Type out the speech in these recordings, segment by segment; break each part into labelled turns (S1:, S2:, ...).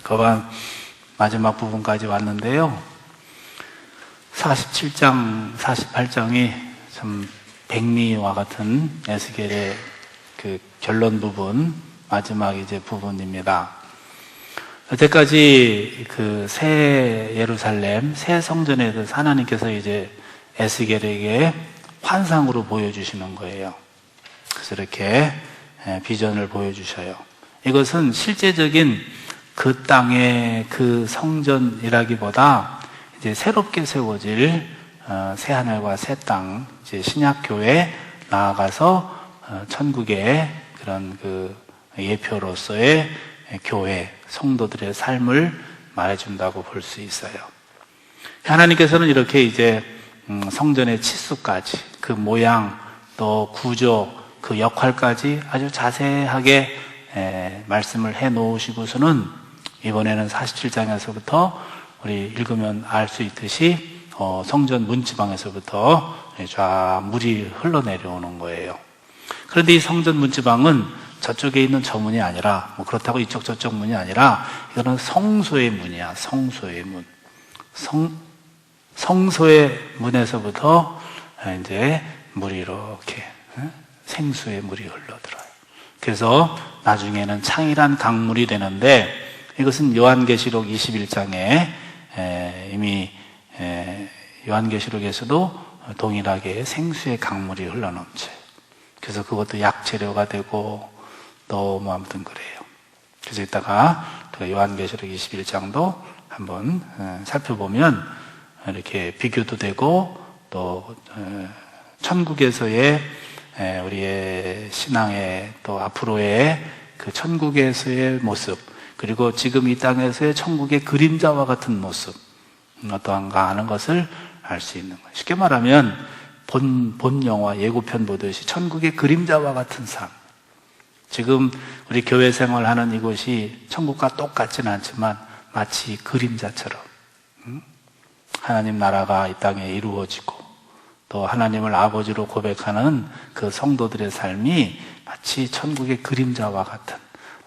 S1: 거반 마지막 부분까지 왔는데요. 47장, 48장이 참 백미와 같은 에스겔의 그 결론 부분, 마지막 이제 부분입니다. 여태까지 그 새 예루살렘, 새 성전에 대해서 하나님께서 이제 에스겔에게 환상으로 보여주시는 거예요. 그래서 이렇게 비전을 보여주셔요. 이것은 실제적인 그 땅의 그 성전이라기보다 이제 새롭게 세워질 새 하늘과 새 땅, 이제 신약교회에 나아가서 천국의 그런 그 예표로서의 교회, 성도들의 삶을 말해준다고 볼 수 있어요. 하나님께서는 이렇게 이제 성전의 치수까지, 그 모양, 또 구조, 그 역할까지 아주 자세하게 말씀을 해 놓으시고서는 이번에는 47장에서부터 우리 읽으면 알 수 있듯이 성전 문지방에서부터 쫙 물이 흘러내려오는 거예요. 그런데 이 성전 문지방은 저쪽에 있는 저 문이 아니라, 뭐 그렇다고 이쪽 저쪽 문이 아니라, 이거는 성소의 문이야. 성소의 문. 성소의 문에서부터 이제 물이 이렇게 생수의 물이 흘러들어요. 그래서 나중에는 창이란 강물이 되는데, 이것은 요한계시록 21장에 이미 요한계시록에서도 동일하게 생수의 강물이 흘러넘쳐요. 그래서 그것도 약재료가 되고 또 뭐 아무튼 그래요. 그래서 이따가 요한계시록 21장도 한번 살펴보면 이렇게 비교도 되고, 또 천국에서의 우리의 신앙의 또 앞으로의 그 천국에서의 모습, 그리고 지금 이 땅에서의 천국의 그림자와 같은 모습 어떠한가 하는 것을 알 수 있는 거예요. 쉽게 말하면 본 영화 예고편 보듯이 천국의 그림자와 같은 삶. 지금 우리 교회 생활하는 이곳이 천국과 똑같지는 않지만 마치 그림자처럼 하나님 나라가 이 땅에 이루어지고, 또 하나님을 아버지로 고백하는 그 성도들의 삶이 마치 천국의 그림자와 같은,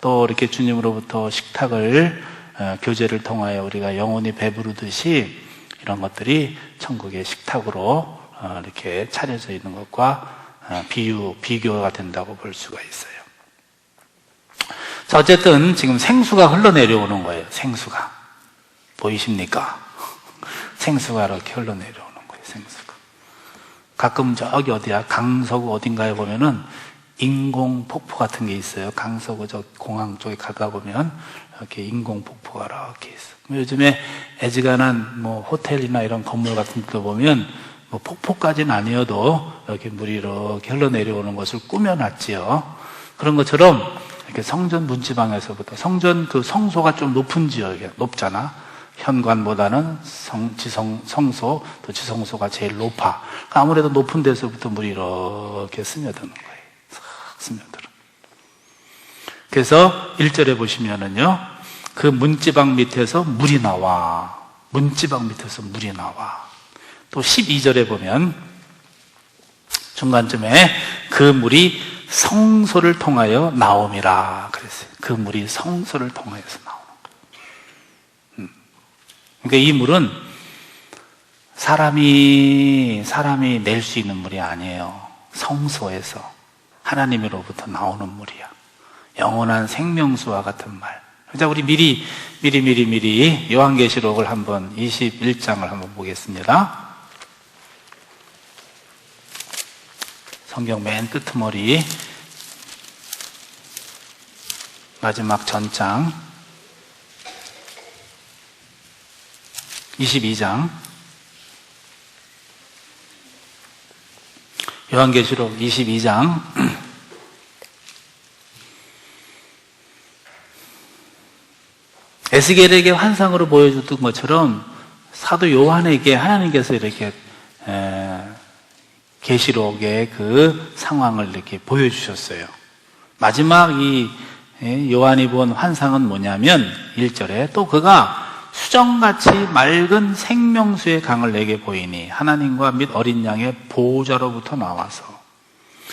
S1: 또 이렇게 주님으로부터 식탁을 교제를 통하여 우리가 영원히 배부르듯이 이런 것들이 천국의 식탁으로 이렇게 차려져 있는 것과 비교가 된다고 볼 수가 있어요. 자, 어쨌든 지금 생수가 흘러내려오는 거예요. 생수가 보이십니까? 생수가 이렇게 흘러내려오는 거예요. 생수가. 가끔 저기 어디야, 강서구 어딘가에 보면은 인공 폭포 같은 게 있어요. 강서구 저 공항 쪽에 가다 보면 이렇게 인공 폭포가 이렇게 있어요. 요즘에 애지간한 뭐 호텔이나 이런 건물 같은 데 보면 뭐 폭포까지는 아니어도 이렇게 물이 이렇게 흘러내려오는 것을 꾸며놨지요. 그런 것처럼 이렇게 성전 문지방에서부터, 성전 그 성소가 좀 높은 지역이에요. 높잖아. 현관보다는 성소, 또 지성소가 제일 높아. 아무래도 높은 데서부터 물이 이렇게 스며드는 거예요. 싹 스며들어. 그래서 1절에 보시면은요, 그 문지방 밑에서 물이 나와. 문지방 밑에서 물이 나와. 또 12절에 보면 중간쯤에 그 물이 성소를 통하여 나옴이라 그랬어요. 그 물이 성소를 통하여서 나오는 거예요. 그러니까 이 물은 사람이 낼 수 있는 물이 아니에요. 성소에서 하나님으로부터 나오는 물이야. 영원한 생명수와 같은 말. 자, 우리 미리 요한계시록을 한번 21장을 한번 보겠습니다. 성경 맨 끄트머리 마지막 전장 22장 요한계시록 22장 에스겔에게 환상으로 보여줬던 것처럼 사도 요한에게 하나님께서 이렇게 계시록의 그 상황을 이렇게 보여주셨어요. 마지막 이 요한이 본 환상은 뭐냐면 1절에 또 그가 수정같이 맑은 생명수의 강을 내게 보이니 하나님과 및 어린 양의 보호자로부터 나와서,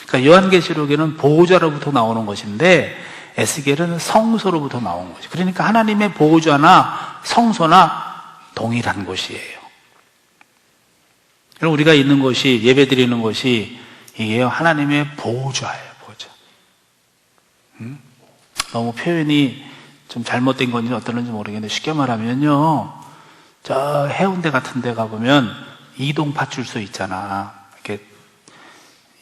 S1: 그러니까 요한계시록에는 보호자로부터 나오는 것인데 에스겔은 성소로부터 나온 것이. 그러니까 하나님의 보호자나 성소나 동일한 곳이에요. 그럼 우리가 있는 곳이, 예배드리는 곳이 이게 하나님의 보호자예요, 보호자. 너무 표현이 좀 잘못된 건지 어떨는지 모르겠는데 쉽게 말하면요, 저 해운대 같은 데 가보면 이동 파출소 있잖아. 이렇게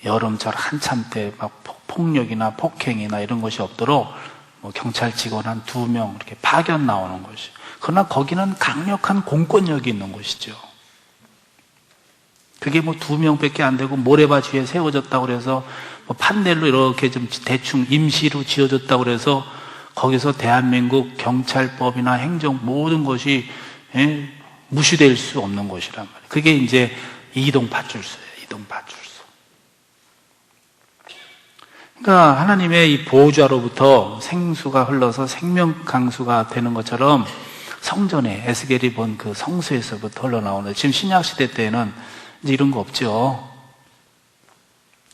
S1: 여름철 한참 때 막 폭력이나 폭행이나 이런 것이 없도록 뭐 경찰 직원 한 2명 이렇게 파견 나오는 곳이. 그러나 거기는 강력한 공권력이 있는 곳이죠. 그게 뭐 2명밖에 안 되고 모래밭 위에 세워졌다고 그래서 뭐 판넬로 이렇게 좀 대충 임시로 지어졌다고 그래서 거기서 대한민국 경찰법이나 행정 모든 것이 무시될 수 없는 곳이란 말이에요. 그게 이제 이동파출소예요. 이동파출소. 그러니까 하나님의 이 보호자로부터 생수가 흘러서 생명 강수가 되는 것처럼 성전에 에스겔이 본 그 성소에서부터 흘러나오는, 지금 신약 시대 때에는 이제 이런 거 없죠.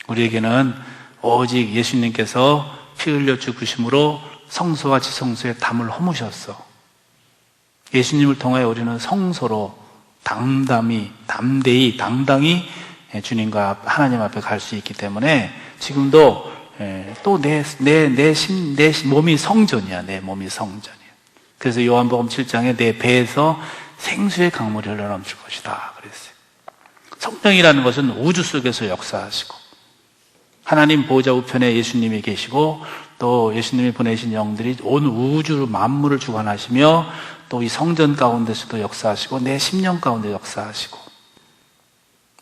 S1: 우리에게는 오직 예수님께서 피 흘려 죽으심으로 성소와 지성소의 담을 허무셨어. 예수님을 통하여 우리는 성소로 담대히 주님과 하나님 앞에 갈 수 있기 때문에 지금도 또 내 몸이 성전이야. 내 몸이 성전이야. 그래서 요한복음 7장에 내 배에서 생수의 강물이 흘러넘칠 것이다 그랬어요. 성령이라는 것은 우주 속에서 역사하시고, 하나님 보호자 우편에 예수님이 계시고, 또 예수님이 보내신 영들이 온 우주 만물을 주관하시며, 또 이 성전 가운데서도 역사하시고 내 심령 가운데 역사하시고.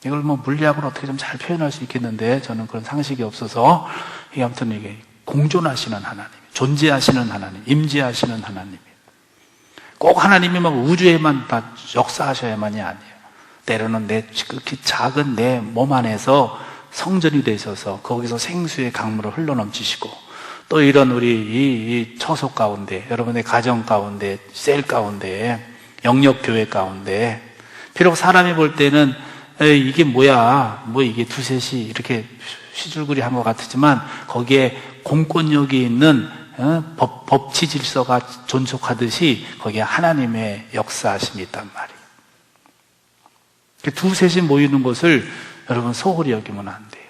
S1: 이걸 뭐 물리학으로 어떻게 좀 잘 표현할 수 있겠는데 저는 그런 상식이 없어서, 이게 아무튼 이게 공존하시는 하나님, 존재하시는 하나님, 임재하시는 하나님. 꼭 하나님이 막 우주에만 다 역사하셔야만이 아니에요. 때로는 내 지극히 작은 내 몸 안에서 성전이 돼 있어서 거기서 생수의 강물을 흘러넘치시고, 또 이런 우리 이 처소 가운데, 여러분의 가정 가운데, 셀 가운데, 영역교회 가운데, 비록 사람이 볼 때는 이게 뭐야, 뭐 이게 두셋이 이렇게 휘줄구리 한 것 같지만 거기에 공권력이 있는 법치 질서가 존속하듯이 거기에 하나님의 역사하심이 있단 말이에요. 두셋이 모이는 것을 여러분 소홀히 여기면 안 돼요.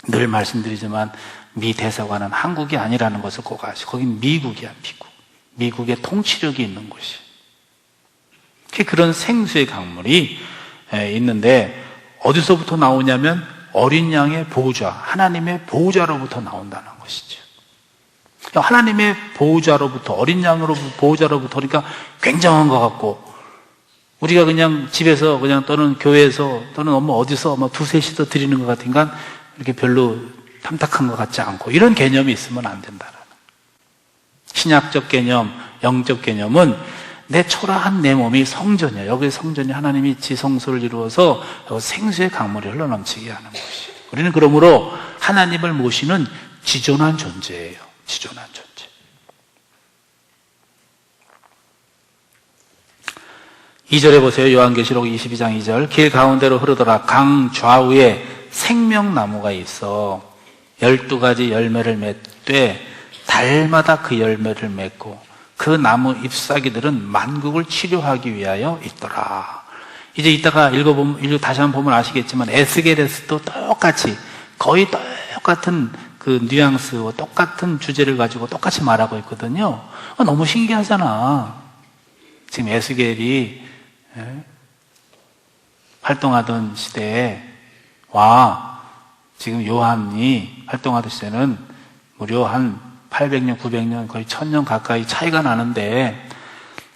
S1: 늘 말씀드리지만 미 대사관은 한국이 아니라는 것을 꼭 아시고, 거긴 미국이야, 미국. 미국의 통치력이 있는 곳이. 그런 생수의 강물이 있는데 어디서부터 나오냐면 어린 양의 보호자, 하나님의 보호자로부터 나온다는 것이죠. 하나님의 보호자로부터, 어린 양으로 보호자로부터, 그러니까 굉장한 것 같고, 우리가 그냥 집에서 그냥 또는 교회에서 또는 어디서 두셋이 더 드리는 것 같으니까 이렇게 별로 탐탁한 것 같지 않고, 이런 개념이 있으면 안 된다라는. 신약적 개념, 영적 개념은 내 초라한 내 몸이 성전이야. 여기 성전이 하나님이 지성소를 이루어서 생수의 강물이 흘러넘치게 하는 것이. 우리는 그러므로 하나님을 모시는 지존한 존재예요. 지존한 존재. 이 절에 보세요. 요한계시록 22장 2절. 길 가운데로 흐르더라. 강 좌우에 생명나무가 있어 12가지 열매를 맺되 달마다 그 열매를 맺고 그 나무 잎사귀들은 만국을 치료하기 위하여 있더라. 이제 이따가 다시 한번 보면 아시겠지만 에스겔에서도 똑같이, 거의 똑같은 그 뉘앙스와 똑같은 주제를 가지고 똑같이 말하고 있거든요. 너무 신기하잖아. 지금 에스겔이 활동하던 시대에 지금 요한이 활동하던 시대는 무려 한 800년, 900년, 거의 1000년 가까이 차이가 나는데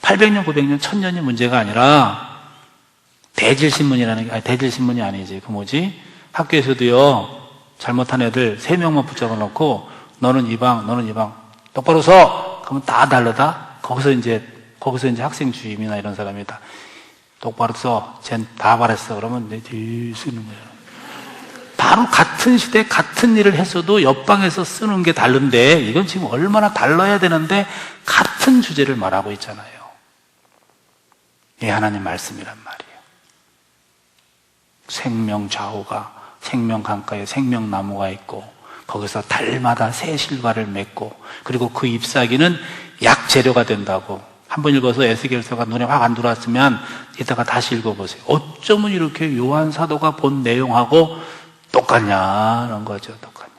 S1: 800년, 900년, 1000년이 문제가 아니라 대질신문이라는 게, 대질신문이 아니지. 학교에서도요, 잘못한 애들 3명만 붙잡아 놓고 너는 이방, 너는 이방, 똑바로 서! 그러면 다 다르다? 거기서 이제 학생 주임이나 이런 사람이 다 똑바로 서! 쟨 다 바랬어. 그러면 내 뒤에 쓰는 거야. 바로 같은 시대 같은 일을 했어도 옆방에서 쓰는 게 다른데, 이건 지금 얼마나 달라야 되는데 같은 주제를 말하고 있잖아요. 이게 하나님 말씀이란 말이에요. 생명 좌우가, 생명 강가에 생명나무가 있고 거기서 달마다 새 실과를 맺고, 그리고 그 잎사귀는 약재료가 된다고. 한번 읽어서 에스겔서가 눈에 확 안 들어왔으면 이따가 다시 읽어보세요. 어쩌면 이렇게 요한 사도가 본 내용하고 똑같냐는 거죠. 똑같냐.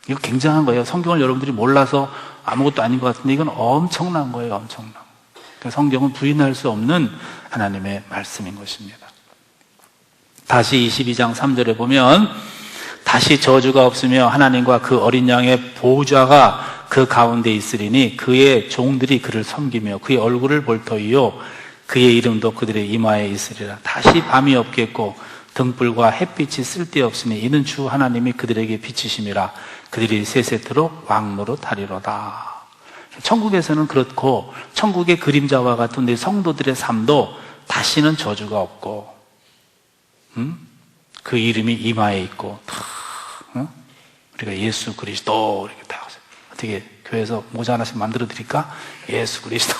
S1: 이거 굉장한 거예요. 성경을 여러분들이 몰라서 아무것도 아닌 것 같은데 이건 엄청난 거예요. 엄청난 거. 그러니까 성경은 부인할 수 없는 하나님의 말씀인 것입니다. 다시 22장 3절에 보면 다시 저주가 없으며 하나님과 그 어린 양의 보좌가 그 가운데 있으리니 그의 종들이 그를 섬기며 그의 얼굴을 볼 터이요 그의 이름도 그들의 이마에 있으리라. 다시 밤이 없겠고 등불과 햇빛이 쓸데없으니 이는 주 하나님이 그들에게 비치심이라. 그들이 세세토록 왕노릇하리로다. 천국에서는 그렇고 천국의 그림자와 같은 내 성도들의 삶도 다시는 저주가 없고, 그 이름이 이마에 있고, 우리가 예수 그리스도 이렇게 다 어떻게 교회에서 모자 하나씩 만들어 드릴까? 예수 그리스도.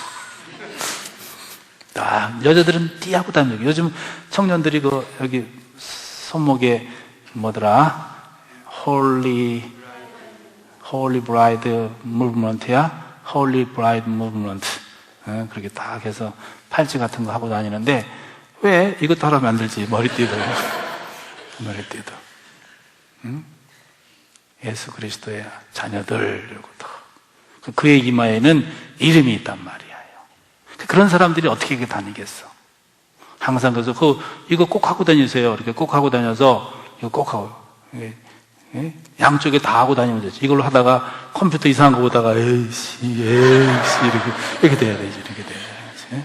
S1: 여자들은 띠하고 다니고, 요즘 청년들이 여기 손목에 뭐더라? 홀리 브라이드 무브먼트야? 홀리 브라이드 무브먼트. 그렇게 딱 해서 팔찌 같은 거 하고 다니는데, 왜 이것도 하나 만들지? 머리띠도. 머리띠도. 예수 그리스도의 자녀들. 그의 이마에는 이름이 있단 말이에요. 그런 사람들이 어떻게 다니겠어? 항상 그래서 이거 꼭 하고 다니세요. 이렇게 꼭 하고 다녀서 이거 꼭 하고. 양쪽에 다 하고 다니면 되지. 이걸로 하다가 컴퓨터 이상한 거 보다가 에이씨 이렇게 돼야 되지. 이렇게 돼야 되지.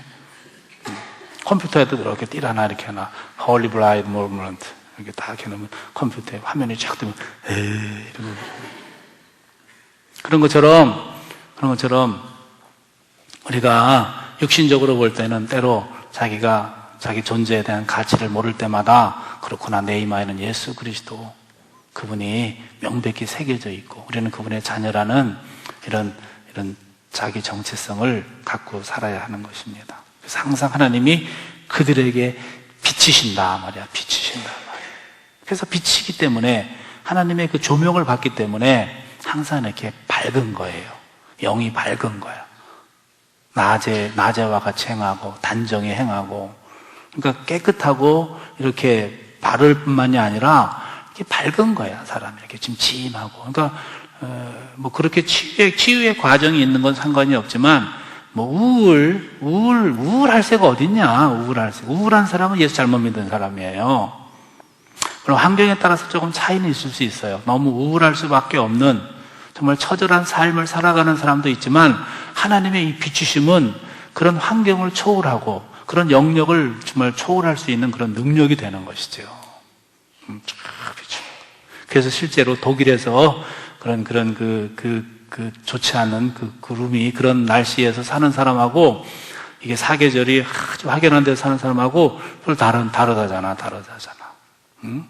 S1: 컴퓨터에도 이렇게 띠 하나 이렇게 하나 홀리 브라이드 무브먼트 이렇게 다 이렇게 놓으면 컴퓨터에 화면이 쫙 뜨면 이러고. 그런 것처럼 우리가 육신적으로 볼 때는 때로 자기 존재에 대한 가치를 모를 때마다 그렇구나, 내 이마에는 예수 그리스도 그분이 명백히 새겨져 있고 우리는 그분의 자녀라는 이런 자기 정체성을 갖고 살아야 하는 것입니다. 그래서 항상 하나님이 그들에게 비치신다 말이야. 비치신다 말이야. 그래서 비치기 때문에 하나님의 그 조명을 받기 때문에 항상 이렇게 밝은 거예요. 영이 밝은 거야. 낮에와 같이 행하고 단정히 행하고, 그러니까 깨끗하고 이렇게 바를 뿐만이 아니라 이렇게 밝은 거야. 사람이 이렇게 침침하고. 그러니까 뭐 그렇게 치유의 과정이 있는 건 상관이 없지만, 뭐 우울할 새가 어딨냐. 우울한 사람은 예수 잘못 믿는 사람이에요. 그럼 환경에 따라서 조금 차이는 있을 수 있어요. 너무 우울할 수밖에 없는 정말 처절한 삶을 살아가는 사람도 있지만, 하나님의 이 비추심은 그런 환경을 초월하고 그런 영역을 정말 초월할 수 있는 그런 능력이 되는 것이죠. 그래서 실제로 독일에서 그런 좋지 않은 그 구름이 그런 날씨에서 사는 사람하고 이게 사계절이 아주 확연한 데서 사는 사람하고 다르다잖아. 응?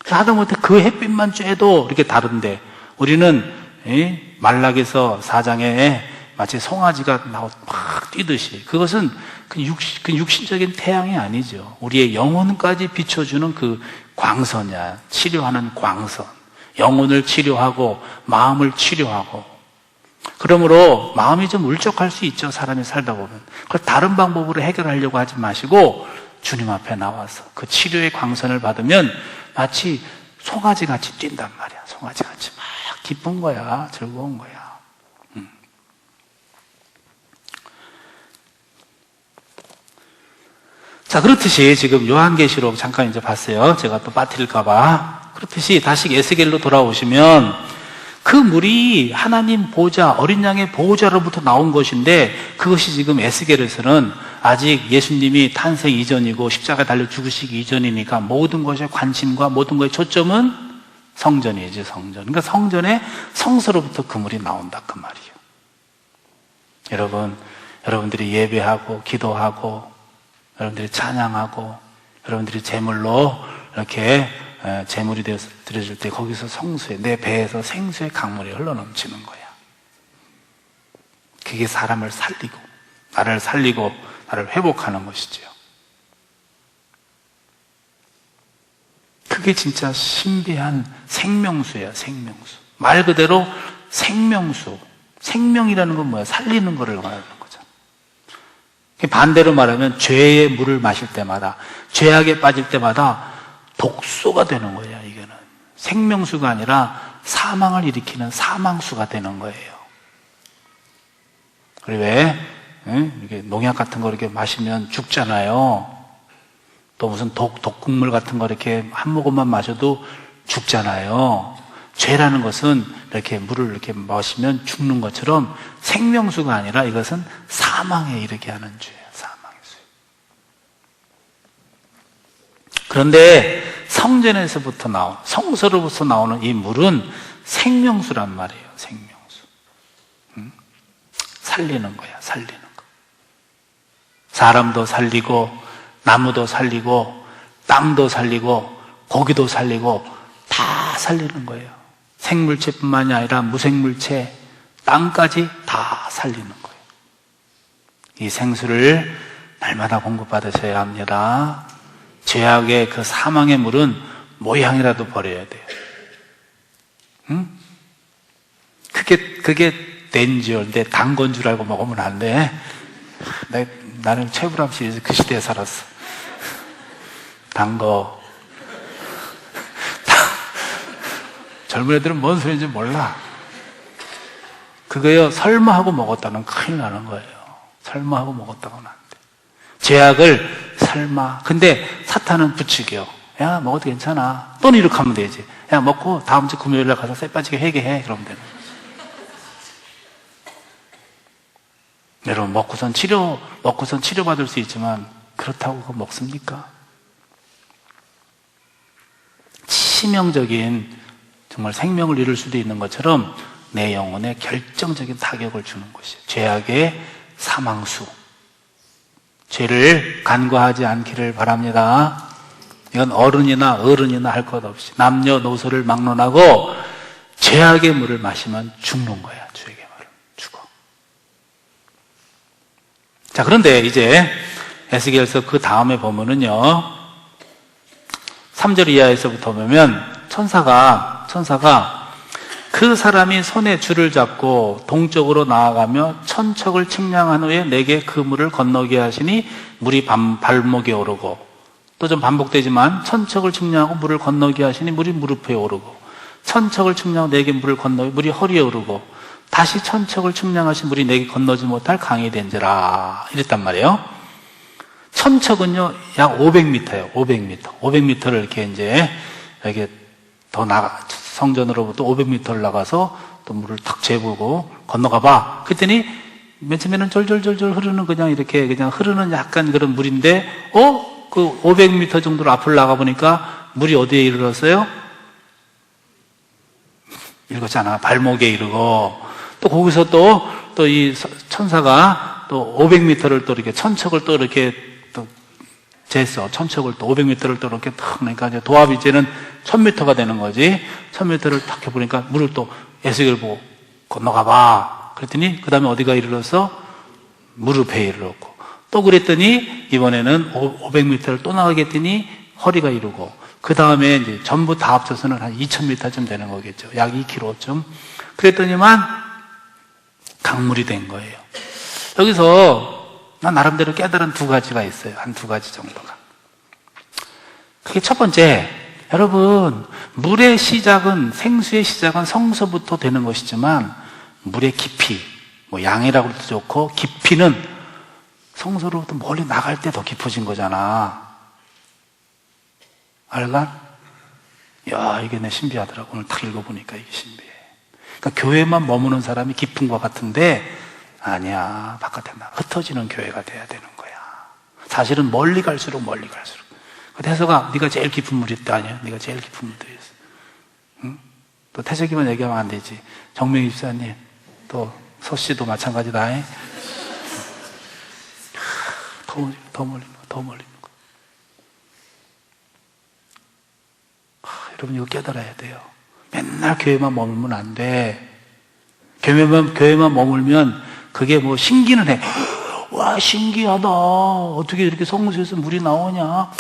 S1: 하다못해 그 햇빛만 쬐도 이렇게 다른데, 우리는 말락에서 4장에 마치 송아지가 막 뛰듯이, 그것은 그 육신적인 태양이 아니죠. 우리의 영혼까지 비춰주는 그 광선이야. 치료하는 광선. 영혼을 치료하고 마음을 치료하고. 그러므로 마음이 좀 울적할 수 있죠. 사람이 살다 보면. 그걸 다른 방법으로 해결하려고 하지 마시고 주님 앞에 나와서 그 치료의 광선을 받으면 마치 송아지 같이 뛴단 말이야. 송아지 같이 막 기쁜 거야. 즐거운 거야. 자, 그렇듯이 지금 요한계시록 잠깐 이제 봤어요. 제가 또 빠뜨릴까봐. 그렇듯이 다시 에스겔로 돌아오시면 그 물이 하나님 보좌, 어린 양의 보좌로부터 나온 것인데, 그것이 지금 에스겔에서는 아직 예수님이 탄생 이전이고 십자가에 달려 죽으시기 이전이니까 모든 것의 관심과 모든 것의 초점은 성전이지, 성전. 그러니까 성전의 성소로부터 그 물이 나온다, 그 말이에요. 여러분들이 예배하고 기도하고 여러분들이 찬양하고 여러분들이 제물로 이렇게 제물이 되어서 드려질 때 거기서 성수에, 내 배에서 생수의 강물이 흘러넘치는 거야. 그게 사람을 살리고 나를 회복하는 것이지요. 그게 진짜 신비한 생명수예요, 생명수. 말 그대로 생명수. 생명이라는 건 뭐야? 살리는 거를 말하는 거죠. 반대로 말하면 죄의 물을 마실 때마다, 죄악에 빠질 때마다 독소가 되는 거예요, 이거는. 생명수가 아니라 사망을 일으키는 사망수가 되는 거예요. 그리고 왜? 이렇게 농약 같은 거 이렇게 마시면 죽잖아요. 또 무슨 독극물 같은 거 이렇게 한 모금만 마셔도 죽잖아요. 죄라는 것은 이렇게 물을 이렇게 마시면 죽는 것처럼 생명수가 아니라 이것은 사망에 이르게 하는 죄예요. 사망의 수. 그런데 성전에서부터 성서로부터 나오는 이 물은 생명수란 말이에요. 생명수. 살리는 거야, 살리는 거. 사람도 살리고, 나무도 살리고, 땅도 살리고, 고기도 살리고, 다 살리는 거예요. 생물체뿐만이 아니라 무생물체, 땅까지 다 살리는 거예요. 이 생수를 날마다 공급받으셔야 합니다. 죄악의 그 사망의 물은 모양이라도 버려야 돼요. 응? 그게 덴지어인데 단 건 줄 알고 먹으면 안 돼. 나는 최불암 시리즈 그 시대에 살았어. 단 거. 젊은 애들은 뭔 소리인지 몰라. 그거요, 설마 하고 먹었다는 큰일 나는 거예요. 설마 하고 먹었다고는 안 돼. 죄악을 설마. 근데 사탄은 부추겨. 야, 먹어도 괜찮아. 또는 이렇게 하면 되지. 야, 먹고 다음 주 금요일날 가서 쇠 빠지게 회개해. 그러면 되는 거예요. 여러분, 먹고선 치료받을 수 있지만, 그렇다고 그거 먹습니까? 치명적인, 정말 생명을 잃을 수도 있는 것처럼 내 영혼에 결정적인 타격을 주는 것이에요. 죄악의 사망수. 죄를 간과하지 않기를 바랍니다. 이건 어른이나 어른이나 할 것 없이 남녀노소를 막론하고 죄악의 물을 마시면 죽는 거야. 죄악의 물을 죽어. 자, 그런데 이제 에스겔서 그 다음에 보면은요, 3절 이하에서부터 보면 천사가 그 사람이 손에 줄을 잡고 동쪽으로 나아가며 천척을 측량한 후에 내게 그 물을 건너게 하시니 물이 발목에 오르고, 또 좀 반복되지만 천척을 측량하고 물을 건너게 하시니 물이 무릎에 오르고, 천척을 측량하고 내게 물을 건너게 물이 허리에 오르고, 다시 천척을 측량하신 물이 내게 건너지 못할 강이 된지라 이랬단 말이에요. 천척은요 약 500m예요. 500m를 이렇게 더 성전으로부터 500m를 나가서 또 물을 탁 재보고 건너가 봐. 그랬더니 맨 처음에는 졸졸졸졸 흐르는 그냥 흐르는 약간 그런 물인데, 그 500m 정도로 앞을 나가 보니까 물이 어디에 이르렀어요? 읽었잖아. 발목에 이르고, 또 거기서 또 이 천사가 또 500m를 또 이렇게 천척을 또 이렇게 또 쟀어. 천척을 또 500m를 또 이렇게 탁, 그러니까 이제 도합이 이제는 1000m가 되는 거지. 1000m를 탁 해보니까 물을 또 에스겔 보고 건너가 봐. 그랬더니 그 다음에 어디가 이르렀어? 무릎에 이르렀고, 또 그랬더니 이번에는 500m를 또 나가게 했더니 허리가 이르고, 그 다음에 이제 전부 다 합쳐서는 한 2000m쯤 되는 거겠죠. 약 2km쯤. 그랬더니만 강물이 된 거예요. 여기서 난 나름대로 깨달은 두 가지가 있어요. 한 두 가지 정도가. 그게 첫 번째, 여러분, 물의 시작은, 생수의 시작은 성서부터 되는 것이지만 물의 깊이, 양이라고 해도 좋고, 깊이는 성서로부터 멀리 나갈 때 더 깊어진 거잖아. 알가? 야, 이게 내 신비하더라고. 오늘 딱 읽어보니까 이게 신비해. 그러니까 교회만 머무는 사람이 깊은 것 같은데, 아니야. 바깥에 흩어지는 교회가 돼야 되는 거야. 사실은 멀리 갈수록. 태서가 네가 제일 깊은 물이 있다. 아니야. 네가 제일 깊은 물이 있어. 응? 또 태석이만 얘기하면 안 되지. 정명 입사님, 또 서씨도 마찬가지다. 더 멀리 있는 거. 여러분, 이거 깨달아야 돼요. 맨날 교회만 머물면 안 돼. 교회만 머물면 그게 뭐 신기는 해. 와, 신기하다. 어떻게 이렇게 성수에서 물이 나오냐?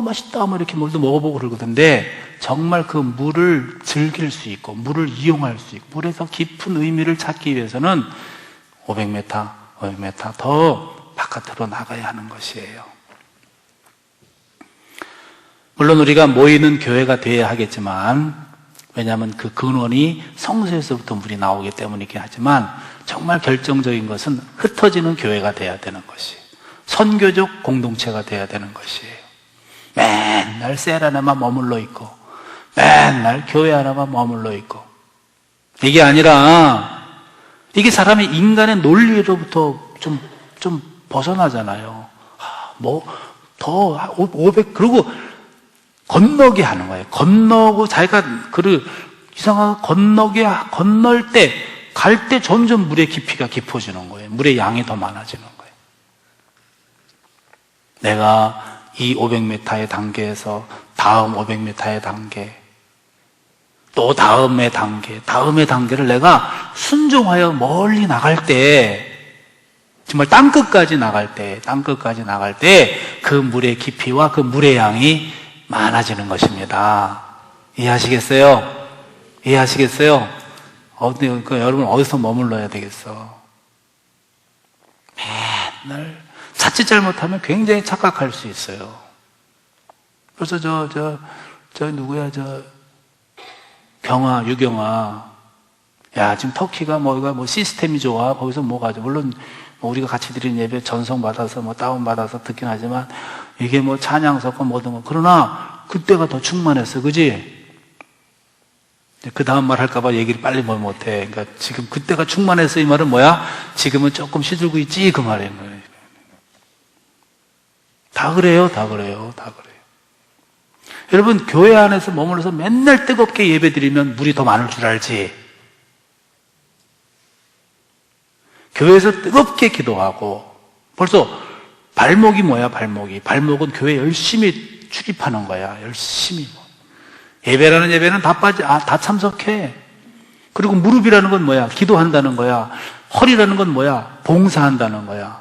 S1: 맛있다. 뭐 이렇게 물도 먹어보고 그러거든데, 정말 그 물을 즐길 수 있고, 물을 이용할 수 있고, 물에서 깊은 의미를 찾기 위해서는 500m, 500m 더 바깥으로 나가야 하는 것이에요. 물론 우리가 모이는 교회가 돼야 하겠지만, 왜냐하면 그 근원이 성소에서부터 물이 나오기 때문이긴 하지만, 정말 결정적인 것은 흩어지는 교회가 돼야 되는 것이에요. 선교적 공동체가 돼야 되는 것이에요. 맨날 셀 하나만 머물러 있고, 맨날 교회 하나만 머물러 있고, 이게 아니라, 이게 사람이 인간의 논리로부터 좀 벗어나잖아요. 더 500, 그리고 건너게 하는 거예요. 건너고 자기가 이상하게 건널 때, 갈 때 점점 물의 깊이가 깊어지는 거예요. 물의 양이 더 많아지는 거예요. 내가 이 500m의 단계에서 다음 500m의 단계, 또 다음의 단계를 내가 순종하여 멀리 나갈 때, 정말 땅끝까지 나갈 때 그 물의 깊이와 그 물의 양이 많아지는 것입니다. 이해하시겠어요? 여러분 어디서 머물러야 되겠어? 맨날 자칫 잘못하면 굉장히 착각할 수 있어요. 그래서 유경아, 야, 지금 터키가 뭐 시스템이 좋아. 거기서 뭐가 좋아. 물론 우리가 같이 드린 예배 전송받아서 다운받아서 듣긴 하지만, 이게 찬양 섞고 뭐든 거. 그러나 그때가 더 충만했어. 그지? 그 다음 말 할까봐 얘기를 빨리 못해. 그러니까 지금 그때가 충만했어. 이 말은 뭐야? 지금은 조금 시들고 있지. 그 말인 거예요. 다 그래요. 여러분, 교회 안에서 머물러서 맨날 뜨겁게 예배 드리면 물이 더 많을 줄 알지? 교회에서 뜨겁게 기도하고, 벌써 발목이 뭐야, 발목은 교회 열심히 출입하는 거야, 열심히. 예배라는 예배는 다 참석해. 그리고 무릎이라는 건 뭐야? 기도한다는 거야. 허리라는 건 뭐야? 봉사한다는 거야.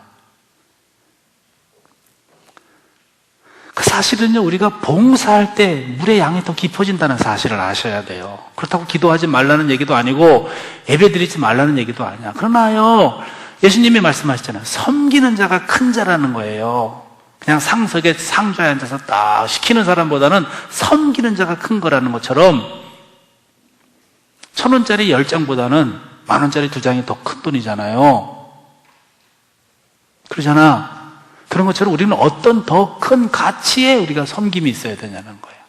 S1: 그 사실은요, 우리가 봉사할 때 물의 양이 더 깊어진다는 사실을 아셔야 돼요. 그렇다고 기도하지 말라는 얘기도 아니고, 예배 드리지 말라는 얘기도 아니야. 그러나요, 예수님이 말씀하셨잖아요. 섬기는 자가 큰 자라는 거예요. 그냥 상석에 상좌에 앉아서 딱 시키는 사람보다는 섬기는 자가 큰 거라는 것처럼, 1,000원짜리 10장보다는 10,000원짜리 2장이 더 큰 돈이잖아요. 그러잖아. 그런 것처럼 우리는 어떤 더 큰 가치에 우리가 섬김이 있어야 되냐는 거예요.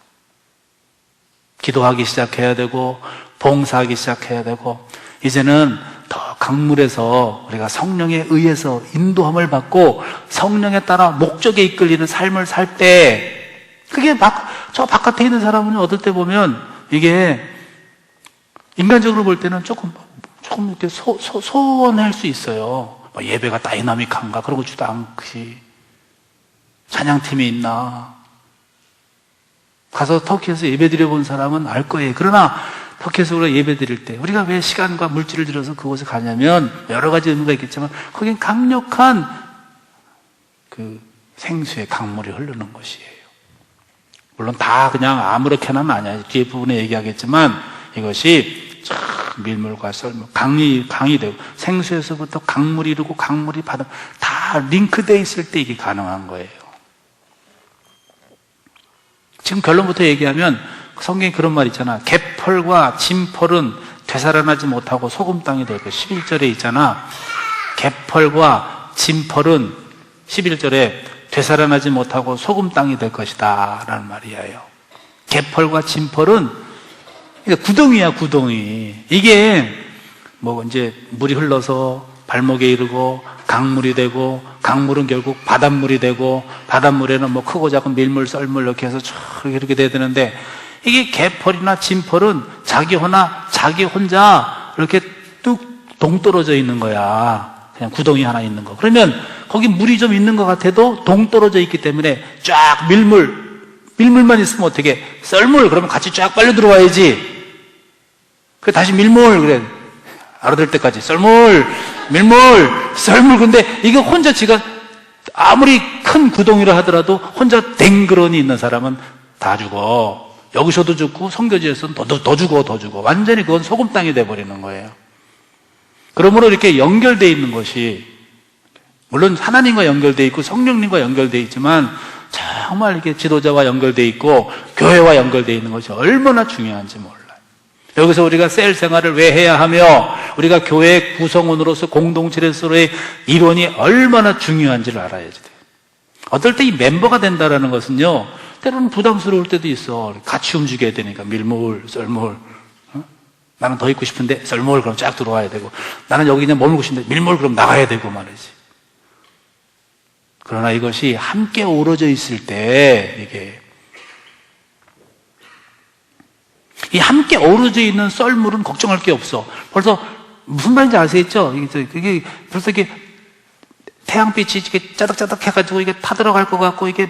S1: 기도하기 시작해야 되고, 봉사하기 시작해야 되고, 이제는 더 강물에서 우리가 성령에 의해서 인도함을 받고 성령에 따라 목적에 이끌리는 삶을 살 때, 그게 저 바깥에 있는 사람은 어떨 때 보면 이게 인간적으로 볼 때는 조금 이렇게 소원할 수 있어요. 예배가 다이나믹한가? 그러고 주도 않지. 찬양팀이 있나? 가서 터키에서 예배 드려본 사람은 알 거예요. 그러나 터키에서 우리가 예배 드릴 때 우리가 왜 시간과 물질을 들여서 그곳에 가냐면, 여러 가지 의미가 있겠지만 거긴 강력한 그 생수의 강물이 흐르는 것이에요. 물론 다 그냥 아무렇게나는 아니야. 뒤에 부분에 얘기하겠지만, 이것이 밀물과 썰물, 강이 되고, 생수에서부터 강물이 흐르고 강물이 바다, 다 링크되어 있을 때 이게 가능한 거예요. 지금 결론부터 얘기하면 성경에 그런 말 있잖아. 갯펄과 진펄은 되살아나지 못하고 소금 땅이 될 것. 11절에 있잖아. 갯펄과 진펄은 11절에 되살아나지 못하고 소금 땅이 될 것이다 라는 말이에요. 갯펄과 진펄은 그러니까 구덩이야, 구덩이. 이게 이제 물이 흘러서 발목에 이르고 강물이 되고, 강물은 결국 바닷물이 되고, 바닷물에는 크고 작은 밀물, 썰물 이렇게 해서 쭉 이렇게 돼야 되는데, 이게 갯펄이나 진펄은 자기 혼자 이렇게 뚝 동떨어져 있는 거야. 그냥 구덩이 하나 있는 거. 그러면 거기 물이 좀 있는 것 같아도 동떨어져 있기 때문에 쫙 밀물만 있으면 어떻게? 썰물, 그러면 같이 쫙 빨려 들어와야지. 다시 밀물, 그래. 알아들 때까지 썰물, 밀물, 썰물. 근데 이거 혼자 지가 아무리 큰 구덩이라 하더라도 혼자 댕그러니 있는 사람은 다 죽어. 여기서도 죽고 선교지에서는 더 죽어. 완전히 그건 소금 땅이 돼버리는 거예요. 그러므로 이렇게 연결되어 있는 것이, 물론 하나님과 연결되어 있고 성령님과 연결되어 있지만 정말 이렇게 지도자와 연결되어 있고 교회와 연결되어 있는 것이 얼마나 중요한지 몰라요. 여기서 우리가 셀 생활을 왜 해야 하며 우리가 교회 구성원으로서 공동체로서의 일원이 얼마나 중요한지를 알아야지 돼요. 어떨 때 이 멤버가 된다는 것은요, 때로는 부담스러울 때도 있어. 같이 움직여야 되니까 밀물, 썰물. 나는 더 있고 싶은데 썰물, 그럼 쫙 들어와야 되고, 나는 여기 그냥 머물고 싶은데 밀물, 그럼 나가야 되고 말이지. 그러나 이것이 함께 어우러져 있을 때, 이 함께 어우러져 있는 썰물은 걱정할 게 없어. 벌써 무슨 말인지 아시겠죠? 이게 벌써 이게 태양빛이 이렇게 짜득짜득 해가지고 이게 타들어갈 것 같고, 이게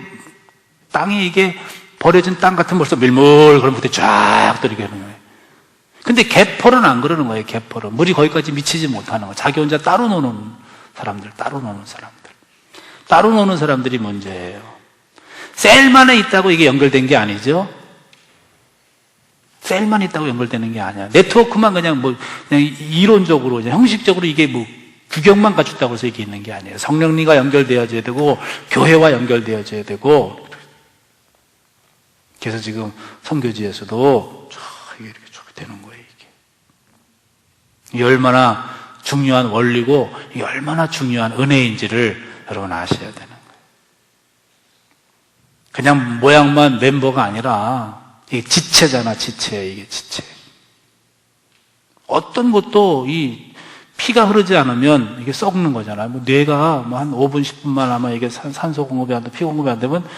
S1: 땅이 이게 버려진 땅 같은 벌써 밀물, 그럼 그때 쫙 들이게 하는 거예요. 근데 개펄은 안 그러는 거예요. 개펄은 물이 거기까지 미치지 못하는 거예요. 자기 혼자 따로 노는 사람들. 따로 노는 사람들이 문제예요. 셀만에 있다고 이게 연결된 게 아니죠. 셀만 있다고 연결되는 게 아니야. 네트워크만 그냥 이론적으로, 그냥 형식적으로 이게 규격만 갖췄다고 해서 이게 있는 게 아니에요. 성령님과 연결되어져야 되고, 교회와 연결되어져야 되고. 그래서 지금 선교지에서도 이게 이렇게 쭉 되는 거예요, 이게 얼마나 중요한 원리고, 이게 얼마나 중요한 은혜인지를 여러분 아셔야 되는 거예요. 그냥 모양만 멤버가 아니라, 이게 지체잖아, 이게 지체. 어떤 것도 이 피가 흐르지 않으면 이게 썩는 거잖아요. 뇌가 한 5분, 10분만 아마 이게 산소 공급이 안 돼, 피 공급이 안 되면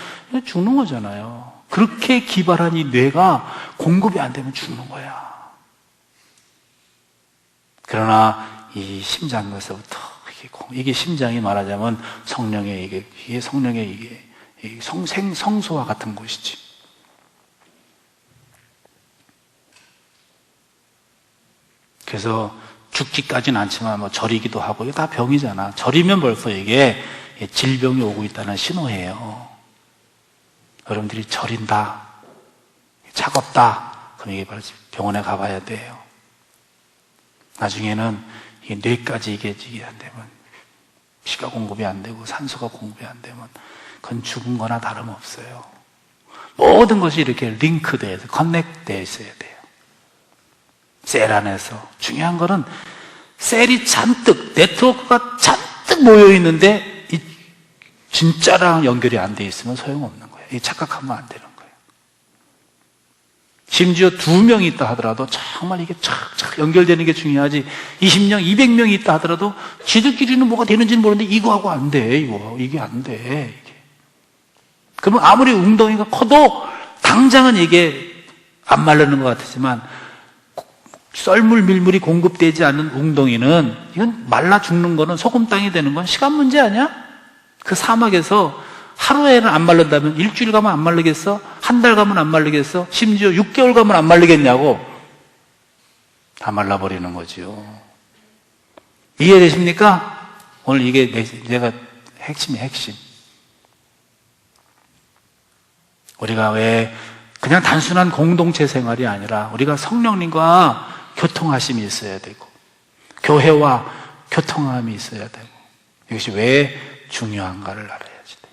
S1: 죽는 거잖아요. 그렇게 기발한 이 뇌가 공급이 안 되면 죽는 거야. 그러나 이 심장에서부터 이게 심장이 말하자면 성령의 이게 성령의 성소와 같은 곳이지. 그래서 죽기까지는 않지만 절이기도 하고, 이게 다 병이잖아. 절이면 벌써 이게 질병이 오고 있다는 신호예요. 여러분들이 절인다, 차갑다, 그럼 이게 바로 병원에 가봐야 돼요. 나중에는 이게 뇌까지 이게 안 되면, 피가 공급이 안 되고 산소가 공급이 안 되면 그건 죽은 거나 다름없어요. 모든 것이 이렇게 링크되어 있어요. 커넥되어 있어야 돼요. 셀 안에서. 중요한 거는 셀이 잔뜩, 네트워크가 잔뜩 모여 있는데 이 진짜랑 연결이 안 돼 있으면 소용없는 거예요. 이 착각하면 안 되는 거예요. 심지어 2명이 있다 하더라도 정말 이게 착착 연결되는 게 중요하지, 20명, 200명이 있다 하더라도 지들끼리는 뭐가 되는지는 모르는데 이거하고 안 돼, 이게 안 돼. 그러면 아무리 웅덩이가 커도 당장은 이게 안 마르는 것 같지만, 썰물, 밀물이 공급되지 않는 웅덩이는, 이건 말라 죽는 거는, 소금 땅이 되는 건 시간 문제 아니야? 그 사막에서 하루에는 안 마른다면 일주일 가면 안 마르겠어? 한 달 가면 안 마르겠어? 심지어 6개월 가면 안 마르겠냐고? 다 말라버리는 거지요. 이해되십니까? 오늘 이게 내가 핵심이야, 핵심. 우리가 왜 그냥 단순한 공동체 생활이 아니라 우리가 성령님과 교통하심이 있어야 되고, 교회와 교통함이 있어야 되고, 이것이 왜 중요한가를 알아야지 돼요.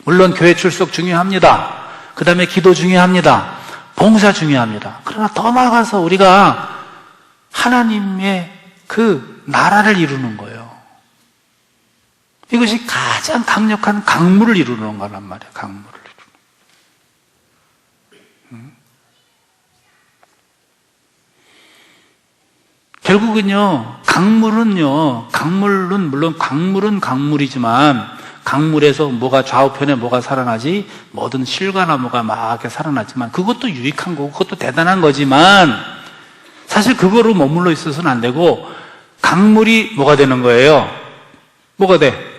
S1: 물론 교회 출석 중요합니다. 그 다음에 기도 중요합니다. 봉사 중요합니다. 그러나 더 나아가서 우리가 하나님의 그 나라를 이루는 거예요. 이것이 가장 강력한 강물을 이루는 거란 말이에요. 강물을 이루는. 결국은요, 강물은 물론 강물은 강물이지만, 강물에서 뭐가 좌우편에 뭐가 살아나지, 뭐든 실과나무가 막 이렇게 살아나지만, 그것도 유익한 거고 그것도 대단한 거지만, 사실 그거로 머물러 있어서는 안 되고, 강물이 뭐가 되는 거예요? 뭐가 돼?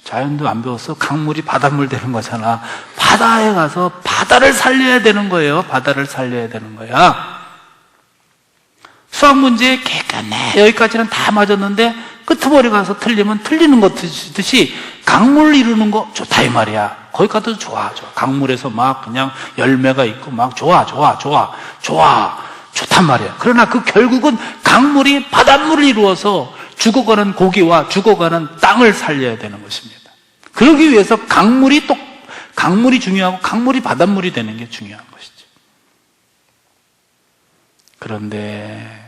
S1: 자연도 안 배웠어? 강물이 바닷물 되는 거잖아. 바다에 가서 바다를 살려야 되는 거예요. 바다를 살려야 되는 거야. 수학 문제에 개까네 여기까지는 다 맞았는데 끄트머리 가서 틀리면 틀리는 것 듯이 강물 이루는 거 좋다 이 말이야. 거기 가도 좋아. 강물에서 막 그냥 열매가 있고 막 좋단 말이야. 그러나 그 결국은 강물이 바닷물을 이루어서 죽어가는 고기와 죽어가는 땅을 살려야 되는 것입니다. 그러기 위해서 강물이 중요하고 강물이 바닷물이 되는 게 중요한 것이죠. 그런데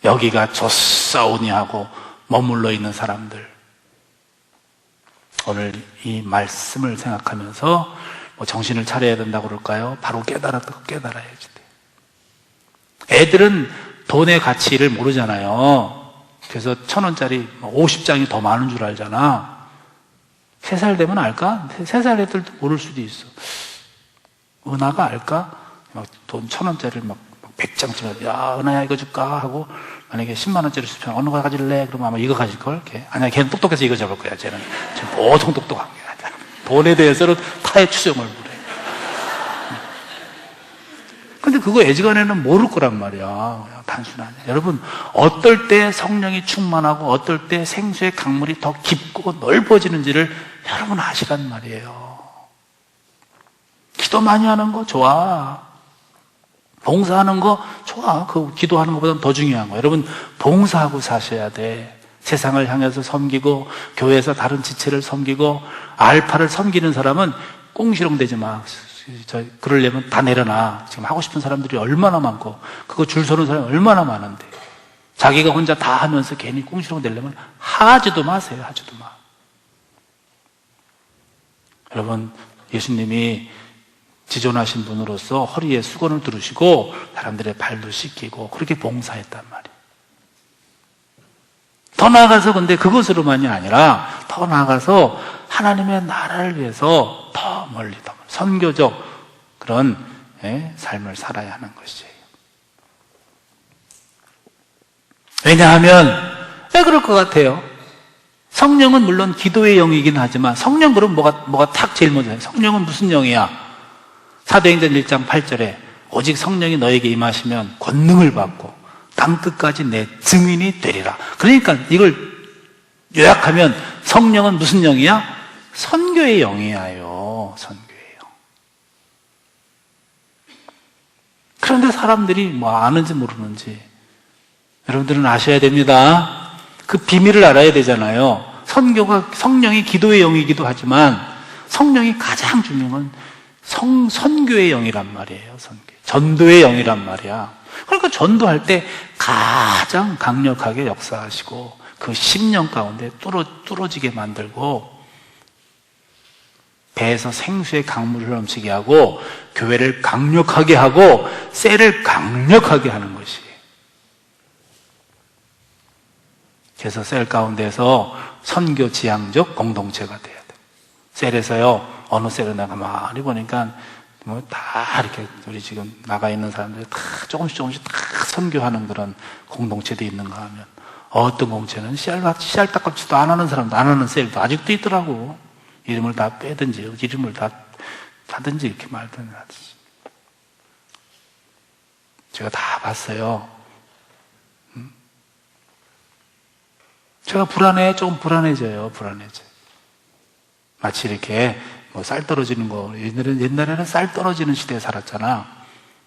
S1: 여기가 좋사오니 하고 머물러 있는 사람들, 오늘 이 말씀을 생각하면서 정신을 차려야 된다고 그럴까요? 바로 깨달아야지 돼. 애들은 돈의 가치를 모르잖아요. 그래서 1,000원짜리 50장이 더 많은 줄 알잖아. 3살 되면 알까? 3살 애들도 모를 수도 있어. 은하가 알까? 돈 1,000원짜리를 막 100장쯤, 야, 은하야, 이거 줄까? 하고, 만약에 10만원짜리 수평, 어느 거 가질래? 그러면 아마 이거 가질걸? 아니야, 걔는 똑똑해서 이거 잡을 거야, 쟤는. 보통 똑똑한 게 아니야. 돈에 대해서는 타의 추정을 부려. 근데 그거 애지간에는 모를 거란 말이야. 단순하냐. 여러분, 어떨 때 성령이 충만하고, 어떨 때 생수의 강물이 더 깊고 넓어지는지를 여러분 아시란 말이에요. 기도 많이 하는 거 좋아. 봉사하는 거 좋아. 그 기도하는 것보다는 더 중요한 거. 여러분, 봉사하고 사셔야 돼. 세상을 향해서 섬기고 교회에서 다른 지체를 섬기고 알파를 섬기는 사람은 꽁시렁대지 마. 그러려면 다 내려놔. 지금 하고 싶은 사람들이 얼마나 많고 그거 줄 서는 사람이 얼마나 많은데 자기가 혼자 다 하면서 괜히 꽁시렁대려면 하지도 마세요. 하지도 마. 여러분, 예수님이 지존하신 분으로서 허리에 수건을 두르시고 사람들의 발도 씻기고 그렇게 봉사했단 말이에요. 더 나아가서 근데 그것으로만이 아니라 더 나아가서 하나님의 나라를 위해서 더 멀리 선교적 그런 삶을 살아야 하는 것이에요. 왜냐하면 왜 그럴 것 같아요? 성령은 물론 기도의 영이긴 하지만 성령 그럼 뭐가 탁 제일 먼저 해요? 성령은 무슨 영이야? 사도행전 1장 8절에 오직 성령이 너에게 임하시면 권능을 받고 땅끝까지 내 증인이 되리라. 그러니까 이걸 요약하면 성령은 무슨 영이야? 선교의 영이야요. 선교의 영. 그런데 사람들이 아는지 모르는지 여러분들은 아셔야 됩니다. 그 비밀을 알아야 되잖아요. 선교가 성령이 기도의 영이기도 하지만 성령이 가장 중요한 건 선교의 영이란 말이에요. 전도의 영이란 말이야. 그러니까 전도할 때 가장 강력하게 역사하시고 그 심령 가운데 뚫어지게 만들고 배에서 생수의 강물을 넘치게 하고 교회를 강력하게 하고 셀을 강력하게 하는 것이에요. 그래서 셀 가운데서 선교 지향적 공동체가 돼야 돼요. 셀에서요, 어느 셀을 내가 많이 보니까 다 이렇게 우리 지금 나가 있는 사람들이 다 조금씩 다 선교하는 그런 공동체도 있는가 하면 어떤 공동체는 씨알딱지도 안 하는 사람도 안 하는 셀도 아직도 있더라고. 이름을 다 빼든지 이름을 다 하든지 이렇게 말든지 하든지. 제가 다 봤어요. 제가 조금 불안해져요. 마치 이렇게 쌀 떨어지는 거, 옛날에는 쌀 떨어지는 시대에 살았잖아.